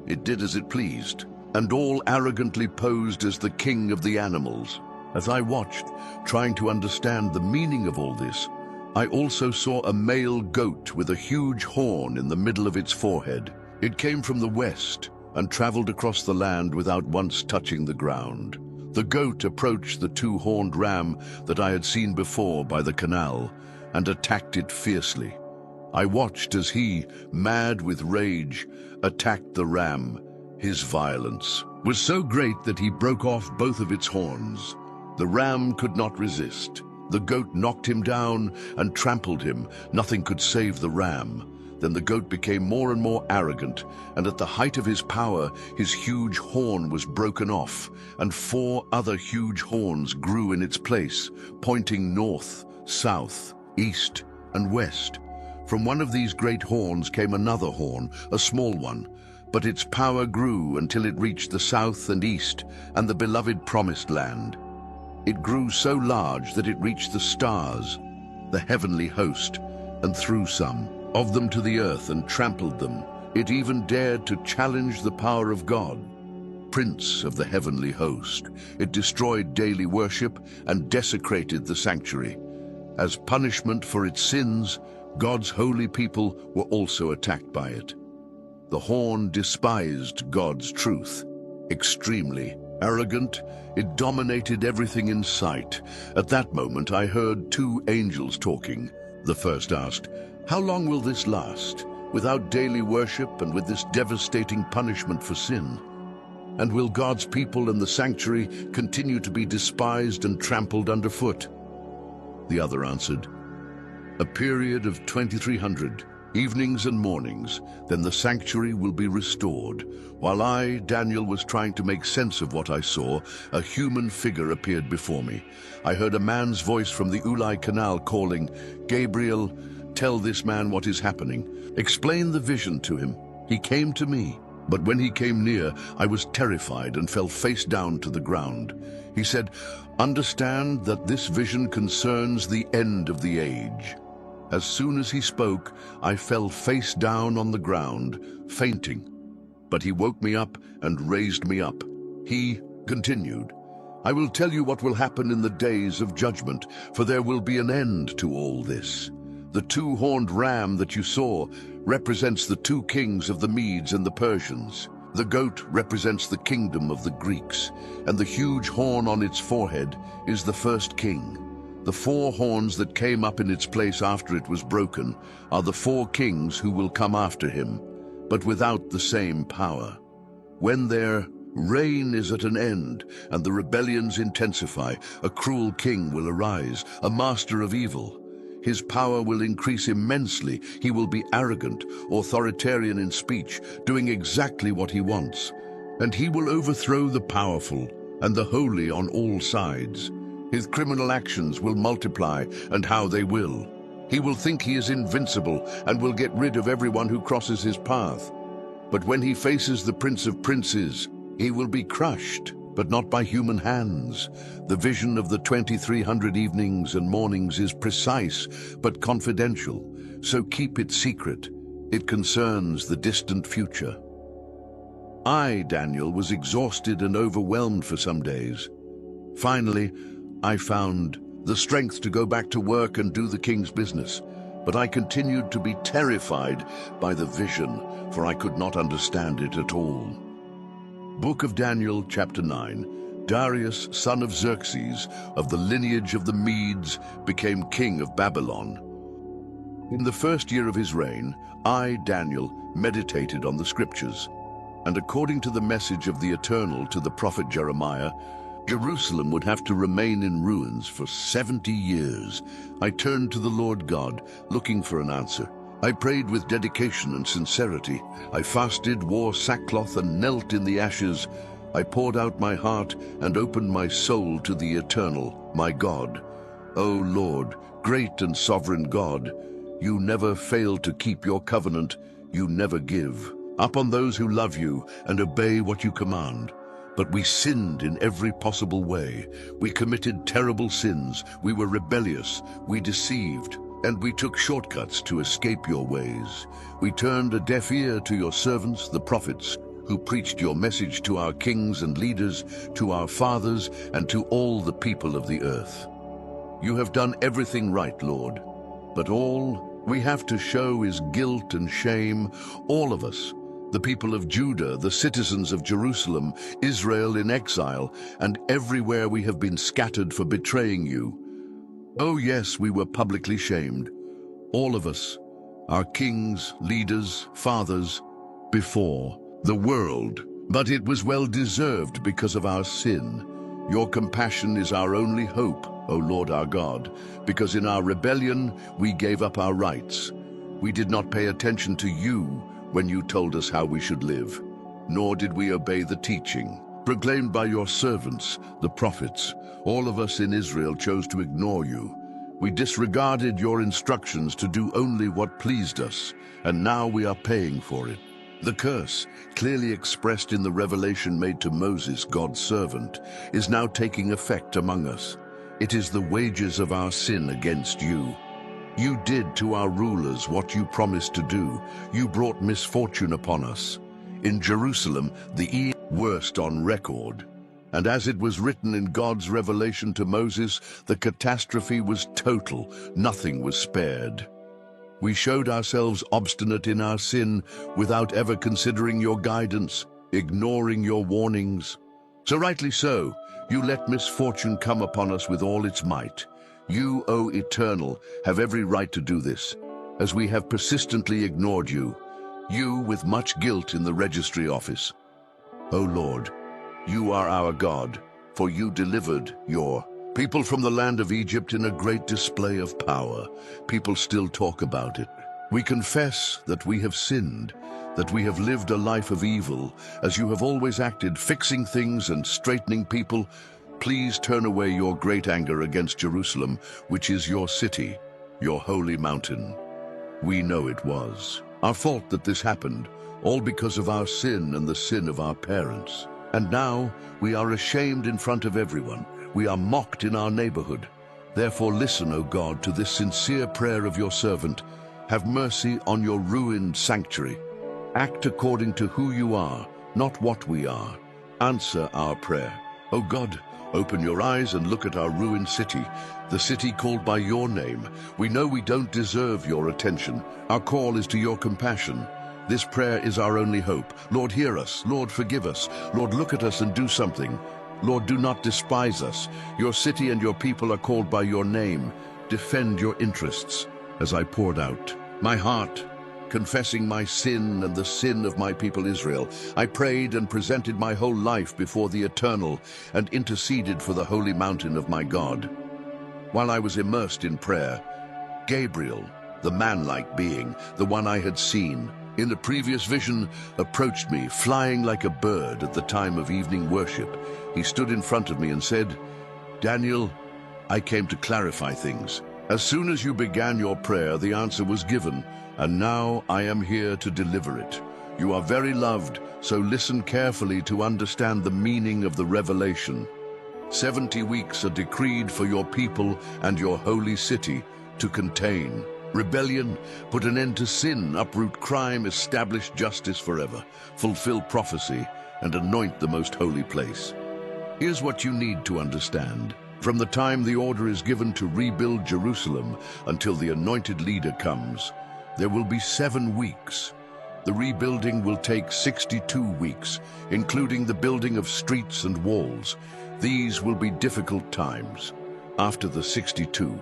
It did as it pleased, and all arrogantly posed as the king of the animals. As I watched, trying to understand the meaning of all this, I also saw a male goat with a huge horn in the middle of its forehead. It came from the west and traveled across the land without once touching the ground. The goat approached the two-horned ram that I had seen before by the canal and attacked it fiercely. I watched as he, mad with rage, attacked the ram. His violence was so great that he broke off both of its horns. The ram could not resist. The goat knocked him down and trampled him. Nothing could save the ram. Then the goat became more and more arrogant, and at the height of his power, his huge horn was broken off, and 4 other huge horns grew in its place, pointing north, south, east, and west. From one of these great horns came another horn, a small one, but its power grew until it reached the south and east and the beloved promised land. It grew so large that it reached the stars, the heavenly host, and threw some of them to the earth and trampled them. It even dared to challenge the power of God, Prince of the heavenly host. It destroyed daily worship and desecrated the sanctuary. As punishment for its sins, God's holy people were also attacked by it. The horn despised God's truth. Extremely arrogant, it dominated everything in sight. At that moment, I heard 2 angels talking. The first asked, "How long will this last, without daily worship and with this devastating punishment for sin? And will God's people and the sanctuary continue to be despised and trampled underfoot?" The other answered, "A period of 2300 evenings and mornings, then the sanctuary will be restored." While I, Daniel, was trying to make sense of what I saw, a human figure appeared before me. I heard a man's voice from the Ulai Canal calling, "Gabriel, tell this man what is happening. Explain the vision to him." He came to me, but when he came near, I was terrified and fell face down to the ground. He said, "Understand that this vision concerns the end of the age." As soon as he spoke, I fell face down on the ground, fainting. But he woke me up and raised me up. He continued, "I will tell you what will happen in the days of judgment, for there will be an end to all this. The 2-horned ram that you saw represents the 2 kings of the Medes and the Persians. The goat represents the kingdom of the Greeks, and the huge horn on its forehead is the first king. The 4 horns that came up in its place after it was broken are the 4 kings who will come after him, but without the same power. When their reign is at an end and the rebellions intensify, a cruel king will arise, a master of evil. His power will increase immensely. He will be arrogant, authoritarian in speech, doing exactly what he wants. And he will overthrow the powerful and the holy on all sides. His criminal actions will multiply, and how they will. He will think he is invincible and will get rid of everyone who crosses his path. But when he faces the Prince of Princes, he will be crushed, but not by human hands. The vision of the 2300 evenings and mornings is precise but confidential, so keep it secret. It concerns the distant future. I, Daniel, was exhausted and overwhelmed for some days. Finally, I found the strength to go back to work and do the king's business, but I continued to be terrified by the vision, for I could not understand it at all. Book of Daniel, chapter 9. Darius, son of Xerxes, of the lineage of the Medes, became king of Babylon. In the first year of his reign, I, Daniel, meditated on the scriptures, and according to the message of the Eternal to the prophet Jeremiah, Jerusalem would have to remain in ruins for 70 years. I turned to the Lord God, looking for an answer. I prayed with dedication and sincerity. I fasted, wore sackcloth, and knelt in the ashes. I poured out my heart and opened my soul to the Eternal, my God. O Lord, great and sovereign God, you never fail to keep your covenant. you never give up on those who love you and obey what you command. But we sinned in every possible way. We committed terrible sins. We were rebellious. We deceived. And we took shortcuts to escape your ways. We turned a deaf ear to your servants, the prophets, who preached your message to our kings and leaders, to our fathers, and to all the people of the earth. You have done everything right, Lord. But all we have to show is guilt and shame, all of us. The people of Judah, the citizens of Jerusalem, Israel in exile, and everywhere we have been scattered for betraying you. Oh yes, we were publicly shamed. All of us, our kings, leaders, fathers, before the world. But it was well deserved because of our sin. Your compassion is our only hope, O Lord our God, because in our rebellion we gave up our rights. We did not pay attention to you when you told us how we should live, nor did we obey the teaching proclaimed by your servants, the prophets. All of us in Israel chose to ignore you. We disregarded your instructions to do only what pleased us, and now we are paying for it. The curse, clearly expressed in the revelation made to Moses, God's servant, is now taking effect among us. It is the wages of our sin against you. You did to our rulers what you promised to do. You brought misfortune upon us. In Jerusalem, the worst on record. And as it was written in God's revelation to Moses, the catastrophe was total. Nothing was spared. We showed ourselves obstinate in our sin without ever considering your guidance, ignoring your warnings. So rightly so, you let misfortune come upon us with all its might. You, O Eternal, have every right to do this, as we have persistently ignored you. You with much guilt in the registry office. O Lord, you are our God, for you delivered your people from the land of Egypt in a great display of power. People still talk about it. We confess that we have sinned, that we have lived a life of evil, as you have always acted, fixing things and straightening people. Please turn away your great anger against Jerusalem, which is your city, your holy mountain. We know it was our fault that this happened, all because of our sin and the sin of our parents. And now we are ashamed in front of everyone. We are mocked in our neighborhood. Therefore listen, O God, to this sincere prayer of your servant. Have mercy on your ruined sanctuary. Act according to who you are, not what we are. Answer our prayer. O God, open your eyes and look at our ruined city, the city called by your name. We know we don't deserve your attention. Our call is to your compassion. This prayer is our only hope. Lord, hear us. Lord, forgive us. Lord, look at us and do something. Lord, do not despise us. Your city and your people are called by your name. Defend your interests. As I poured out my heart, confessing my sin and the sin of my people Israel, I prayed and presented my whole life before the Eternal and interceded for the holy mountain of my God. While I was immersed in prayer, Gabriel, the man-like being, the one I had seen in the previous vision, approached me, flying like a bird at the time of evening worship. He stood in front of me and said, "Daniel, I came to clarify things. As soon as you began your prayer, the answer was given, and now I am here to deliver it. You are very loved, so listen carefully to understand the meaning of the revelation. 70 weeks are decreed for your people and your holy city to contain rebellion, put an end to sin, uproot crime, establish justice forever, fulfill prophecy, and anoint the most holy place." Here's what you need to understand. From the time the order is given to rebuild Jerusalem until the anointed leader comes, there will be 7 weeks. The rebuilding will take 62 weeks, including the building of streets and walls. These will be difficult times. After the 62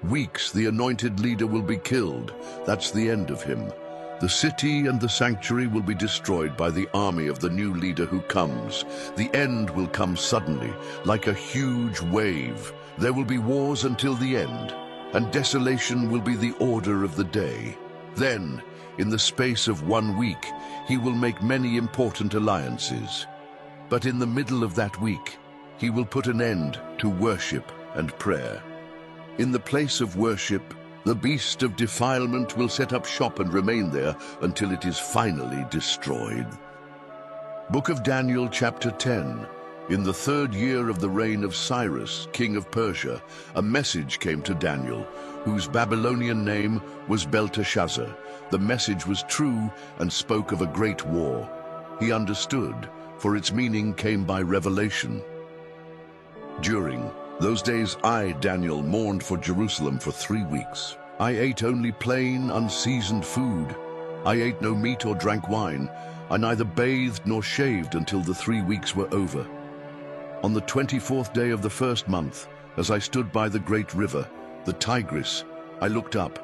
weeks, the anointed leader will be killed. That's the end of him. The city and the sanctuary will be destroyed by the army of the new leader who comes. The end will come suddenly, like a huge wave. There will be wars until the end, and desolation will be the order of the day. Then, in the space of 1 week, he will make many important alliances. But in the middle of that week, he will put an end to worship and prayer. In the place of worship, The beast of defilement will set up shop and remain there until it is finally destroyed. Book of Daniel, chapter 10. In the 3rd year of the reign of Cyrus, king of Persia, a message came to Daniel, whose Babylonian name was Belteshazzar. The message was true and spoke of a great war. He understood, for its meaning came by revelation. During those days I, Daniel, mourned for Jerusalem for 3 weeks. I ate only plain, unseasoned food. I ate no meat or drank wine. I neither bathed nor shaved until the 3 weeks were over. On the 24th day of the 1st month, as I stood by the great river, the Tigris, I looked up,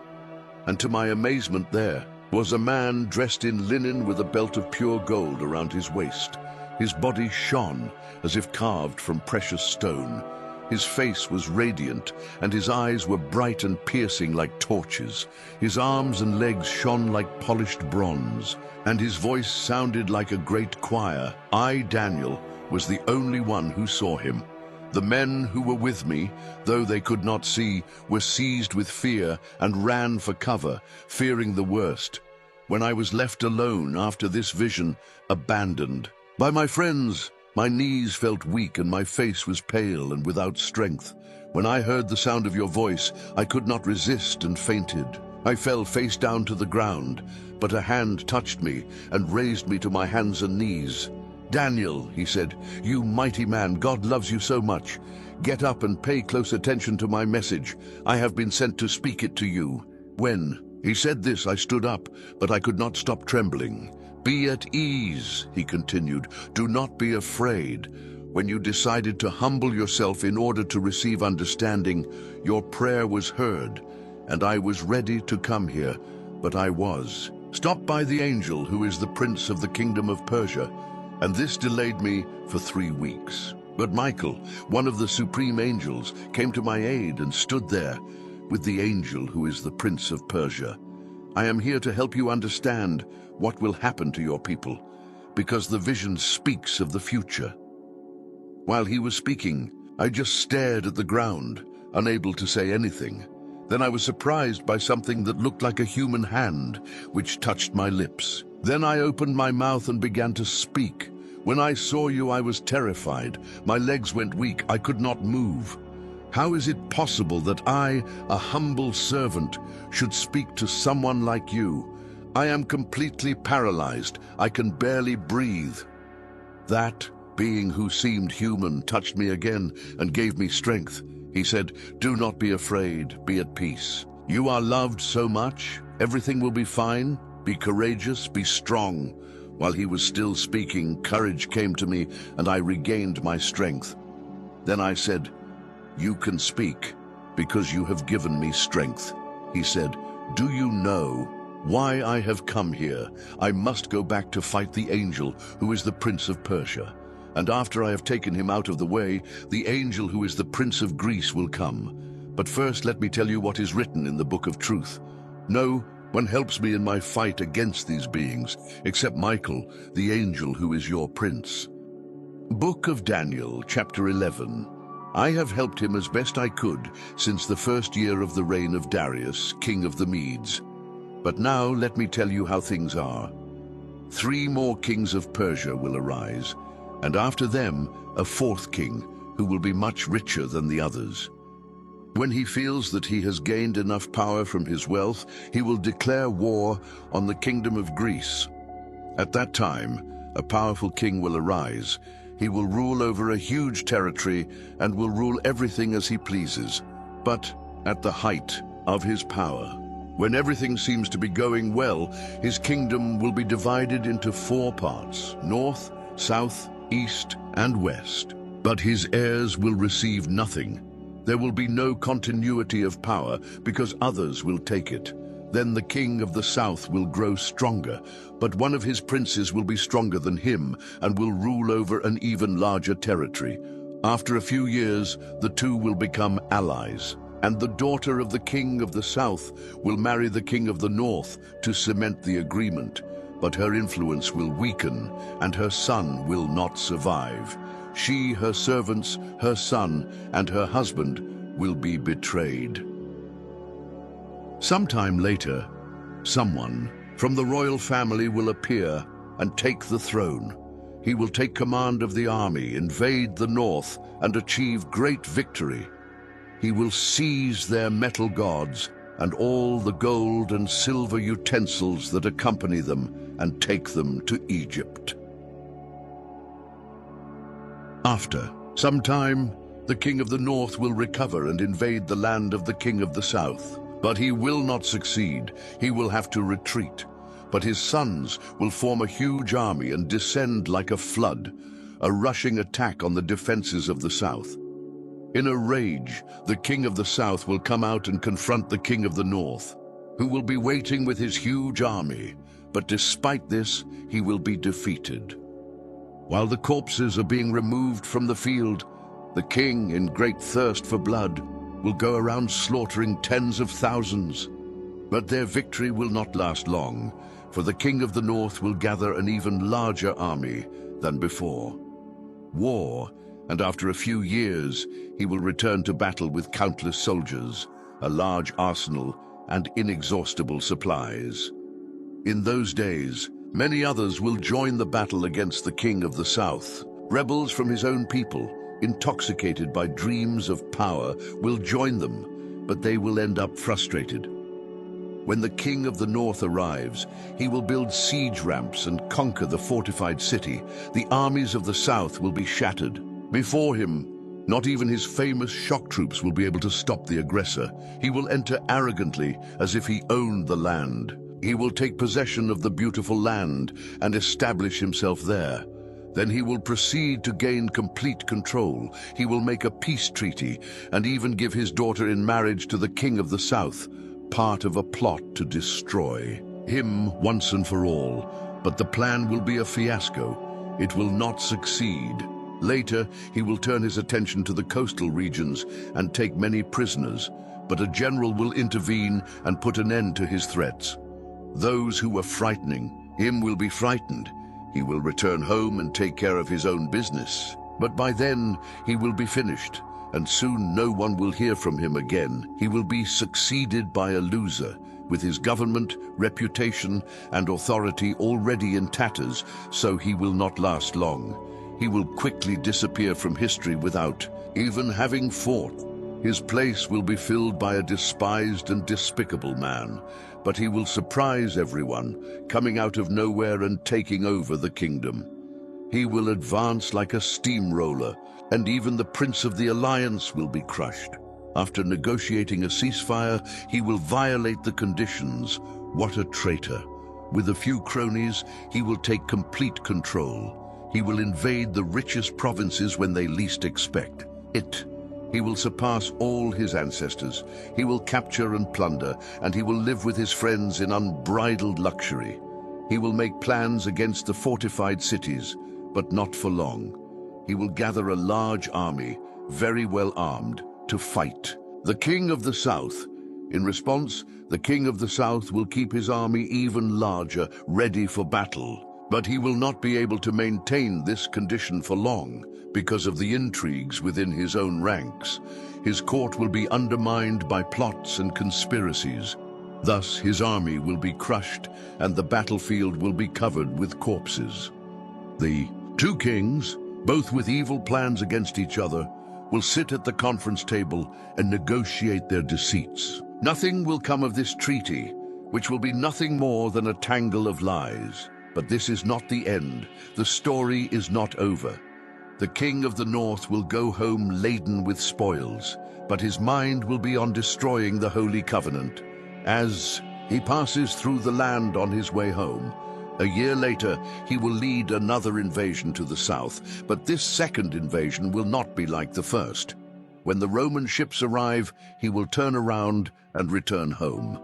and to my amazement there was a man dressed in linen with a belt of pure gold around his waist. His body shone as if carved from precious stone. His face was radiant, and his eyes were bright and piercing like torches. His arms and legs shone like polished bronze, and his voice sounded like a great choir. I, Daniel, was the only one who saw him. The men who were with me, though they could not see, were seized with fear and ran for cover, fearing the worst. When I was left alone after this vision, abandoned by my friends, my knees felt weak and my face was pale and without strength. When I heard the sound of your voice, I could not resist and fainted. I fell face down to the ground, but a hand touched me and raised me to my hands and knees. Daniel, he said, you mighty man, God loves you so much. Get up and pay close attention to my message. I have been sent to speak it to you. When he said this, I stood up, but I could not stop trembling. Be at ease, he continued. Do not be afraid. When you decided to humble yourself in order to receive understanding, your prayer was heard, and I was ready to come here, but I was stopped by the angel who is the prince of the kingdom of Persia, and this delayed me for 3 weeks. But Michael, one of the supreme angels, came to my aid and stood there with the angel who is the prince of Persia. I am here to help you understand what will happen to your people, because the vision speaks of the future. While he was speaking, I just stared at the ground, unable to say anything. Then I was surprised by something that looked like a human hand, which touched my lips. Then I opened my mouth and began to speak. When I saw you, I was terrified. My legs went weak. I could not move. How is it possible that I, a humble servant, should speak to someone like you? I am completely paralyzed. I can barely breathe. That being who seemed human touched me again and gave me strength. He said, do not be afraid, be at peace. You are loved so much, everything will be fine. Be courageous, be strong. While he was still speaking, courage came to me and I regained my strength. Then I said, you can speak because you have given me strength. He said, do you know why I have come here? I must go back to fight the angel who is the prince of Persia. And after I have taken him out of the way, the angel who is the prince of Greece will come. But first let me tell you what is written in the book of truth. No one helps me in my fight against these beings, except Michael, the angel who is your prince. Book of Daniel, chapter 11. I have helped him as best I could since the 1st year of the reign of Darius, king of the Medes. But now let me tell you how things are. 3 more kings of Persia will arise, and after them a 4th king who will be much richer than the others. When he feels that he has gained enough power from his wealth, he will declare war on the kingdom of Greece. At that time, a powerful king will arise. He will rule over a huge territory and will rule everything as he pleases. But at the height of his power, when everything seems to be going well, his kingdom will be divided into 4 parts, north, south, east, and west. But his heirs will receive nothing. There will be no continuity of power because others will take it. Then the king of the south will grow stronger, but one of his princes will be stronger than him and will rule over an even larger territory. After a few years, the 2 will become allies, and the daughter of the king of the south will marry the king of the north to cement the agreement. But her influence will weaken, and her son will not survive. She, her servants, her son, and her husband will be betrayed. Sometime later, someone from the royal family will appear and take the throne. He will take command of the army, invade the north, and achieve great victory. He will seize their metal gods and all the gold and silver utensils that accompany them and take them to Egypt. After some time, the king of the north will recover and invade the land of the king of the south. But he will not succeed. He will have to retreat. But his sons will form a huge army and descend like a flood, a rushing attack on the defenses of the south. In a rage, the king of the south will come out and confront the king of the north, who will be waiting with his huge army. But despite this, he will be defeated. While the corpses are being removed from the field, the king, in great thirst for blood, will go around slaughtering tens of thousands. But their victory will not last long, for the king of the north will gather an even larger army than before. War, and after a few years, he will return to battle with countless soldiers, a large arsenal, and inexhaustible supplies. In those days, many others will join the battle against the king of the south. Rebels from his own people, intoxicated by dreams of power, will join them, but they will end up frustrated. When the king of the north arrives, he will build siege ramps and conquer the fortified city. The armies of the south will be shattered. Before him, not even his famous shock troops will be able to stop the aggressor. He will enter arrogantly, as if he owned the land. He will take possession of the beautiful land and establish himself there. Then he will proceed to gain complete control. He will make a peace treaty and even give his daughter in marriage to the king of the south, part of a plot to destroy him once and for all. But the plan will be a fiasco. It will not succeed. Later, he will turn his attention to the coastal regions and take many prisoners, but a general will intervene and put an end to his threats. Those who were frightening him will be frightened. He will return home and take care of his own business. But by then, he will be finished, and soon no one will hear from him again. He will be succeeded by a loser, with his government, reputation, and authority already in tatters, so he will not last long. He will quickly disappear from history without even having fought. His place will be filled by a despised and despicable man, but he will surprise everyone, coming out of nowhere and taking over the kingdom. He will advance like a steamroller, and even the Prince of the Alliance will be crushed. After negotiating a ceasefire, he will violate the conditions. What a traitor! With a few cronies, he will take complete control. He will invade the richest provinces when they least expect it. He will surpass all his ancestors. He will capture and plunder, and he will live with his friends in unbridled luxury. He will make plans against the fortified cities, but not for long. He will gather a large army, very well armed, to fight the king of the south. In response, the king of the south will keep his army even larger, ready for battle. But he will not be able to maintain this condition for long because of the intrigues within his own ranks. His court will be undermined by plots and conspiracies. Thus, his army will be crushed and the battlefield will be covered with corpses. The two kings, both with evil plans against each other, will sit at the conference table and negotiate their deceits. Nothing will come of this treaty, which will be nothing more than a tangle of lies. But this is not the end. The story is not over. The king of the north will go home laden with spoils, but his mind will be on destroying the Holy Covenant. As he passes through the land on his way home, a year later, he will lead another invasion to the south, but this second invasion will not be like the first. When the Roman ships arrive, he will turn around and return home.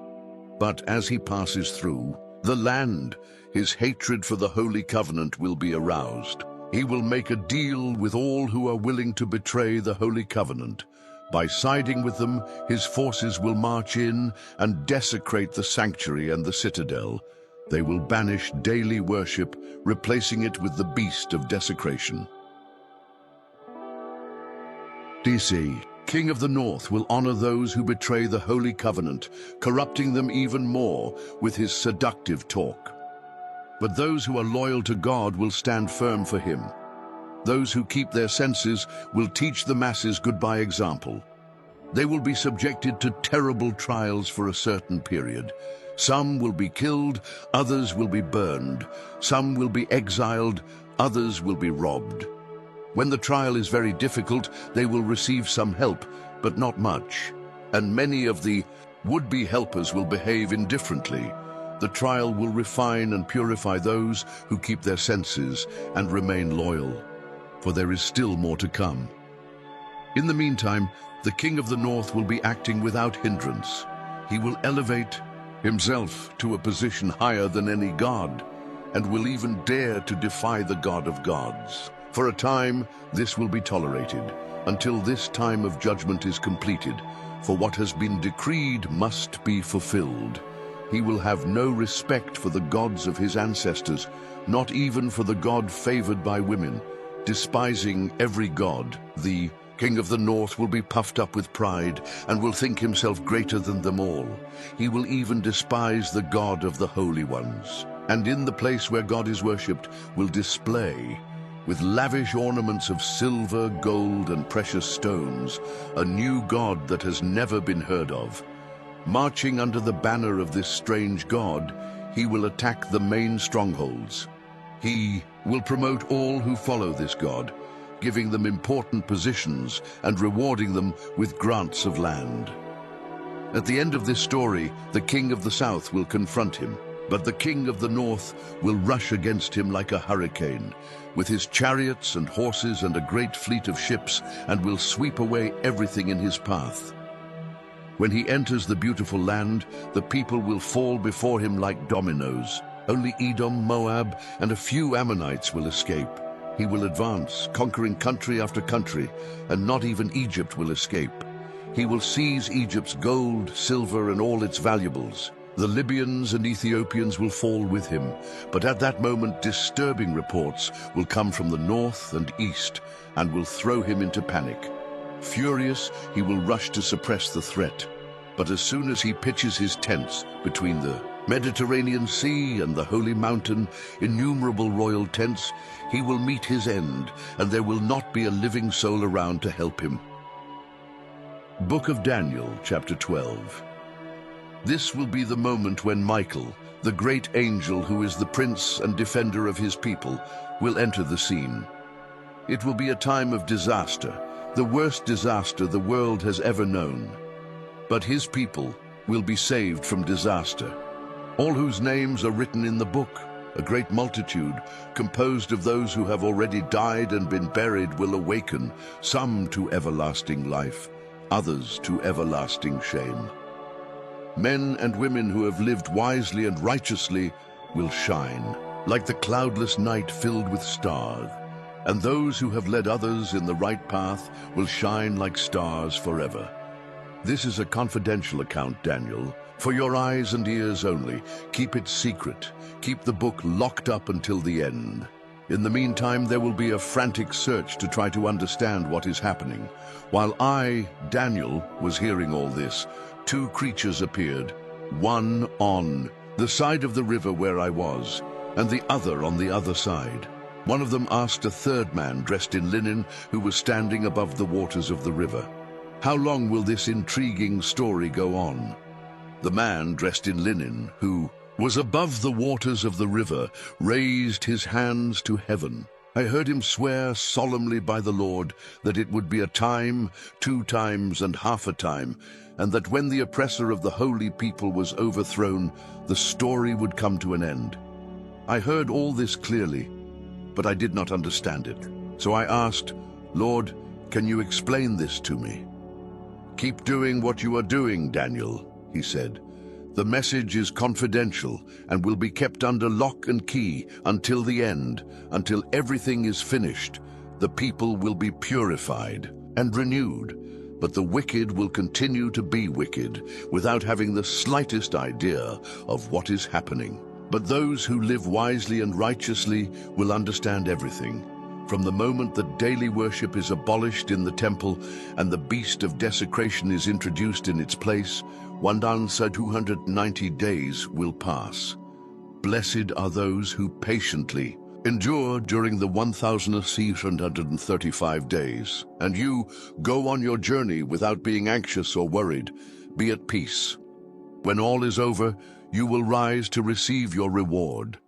But as he passes through the land, his hatred for the Holy Covenant will be aroused. He will make a deal with all who are willing to betray the Holy Covenant. By siding with them, his forces will march in and desecrate the sanctuary and the citadel. They will banish daily worship, replacing it with the beast of desecration. DC. king of the north will honor those who betray the holy covenant, corrupting them even more with his seductive talk. But those who are loyal to God will stand firm for him. Those who keep their senses will teach the masses goodbye example. They will be subjected to terrible trials for a certain period. Some will be killed, others will be burned. Some will be exiled, others will be robbed. When the trial is very difficult, they will receive some help, but not much. And many of the would-be helpers will behave indifferently. The trial will refine and purify those who keep their senses and remain loyal, for there is still more to come. In the meantime, the king of the north will be acting without hindrance. He will elevate himself to a position higher than any god, and will even dare to defy the God of gods. For a time, this will be tolerated, until this time of judgment is completed, for what has been decreed must be fulfilled. He will have no respect for the gods of his ancestors, not even for the God favored by women. Despising every god, the king of the north will be puffed up with pride and will think himself greater than them all. He will even despise the God of the holy ones, and in the place where God is worshipped will display, with lavish ornaments of silver, gold, and precious stones, a new god that has never been heard of. Marching under the banner of this strange god, he will attack the main strongholds. He will promote all who follow this god, giving them important positions and rewarding them with grants of land. At the end of this story, the king of the south will confront him, but the king of the north will rush against him like a hurricane, with his chariots and horses and a great fleet of ships, and will sweep away everything in his path. When he enters the beautiful land, the people will fall before him like dominoes. Only Edom, Moab, and a few Ammonites will escape. He will advance, conquering country after country, and not even Egypt will escape. He will seize Egypt's gold, silver, and all its valuables. The Libyans and Ethiopians will fall with him, but at that moment disturbing reports will come from the north and east and will throw him into panic. Furious, he will rush to suppress the threat. But as soon as he pitches his tents between the Mediterranean Sea and the Holy Mountain, innumerable royal tents, he will meet his end, and there will not be a living soul around to help him. Book of Daniel, chapter 12. This will be the moment when Michael, the great angel who is the prince and defender of his people, will enter the scene. It will be a time of disaster, the worst disaster the world has ever known. But his people will be saved from disaster, all whose names are written in the book. A great multitude, composed of those who have already died and been buried, will awaken, some to everlasting life, others to everlasting shame. Men and women who have lived wisely and righteously will shine, like the cloudless night filled with stars. And those who have led others in the right path will shine like stars forever. This is a confidential account, Daniel. For your eyes and ears only. Keep it secret. Keep the book locked up until the end. In the meantime, there will be a frantic search to try to understand what is happening. While I, Daniel, was hearing all this, two creatures appeared, one on the side of the river where I was, and the other on the other side. One of them asked a third man dressed in linen who was standing above the waters of the river, "How long will this intriguing story go on?" The man dressed in linen, who was above the waters of the river, raised his hands to heaven. I heard him swear solemnly by the Lord that it would be a time, 2 times, and half a time, and that when the oppressor of the holy people was overthrown, the story would come to an end. I heard all this clearly, but I did not understand it. So I asked, "Lord, can you explain this to me?" "Keep doing what you are doing, Daniel," he said. "The message is confidential and will be kept under lock and key until the end, until everything is finished. The people will be purified and renewed, but the wicked will continue to be wicked without having the slightest idea of what is happening. But those who live wisely and righteously will understand everything. From the moment that daily worship is abolished in the temple and the beast of desecration is introduced in its place, 1,290 days will pass. Blessed are those who patiently endure during the 1,335 days. And you go on your journey without being anxious or worried. Be at peace. When all is over, you will rise to receive your reward.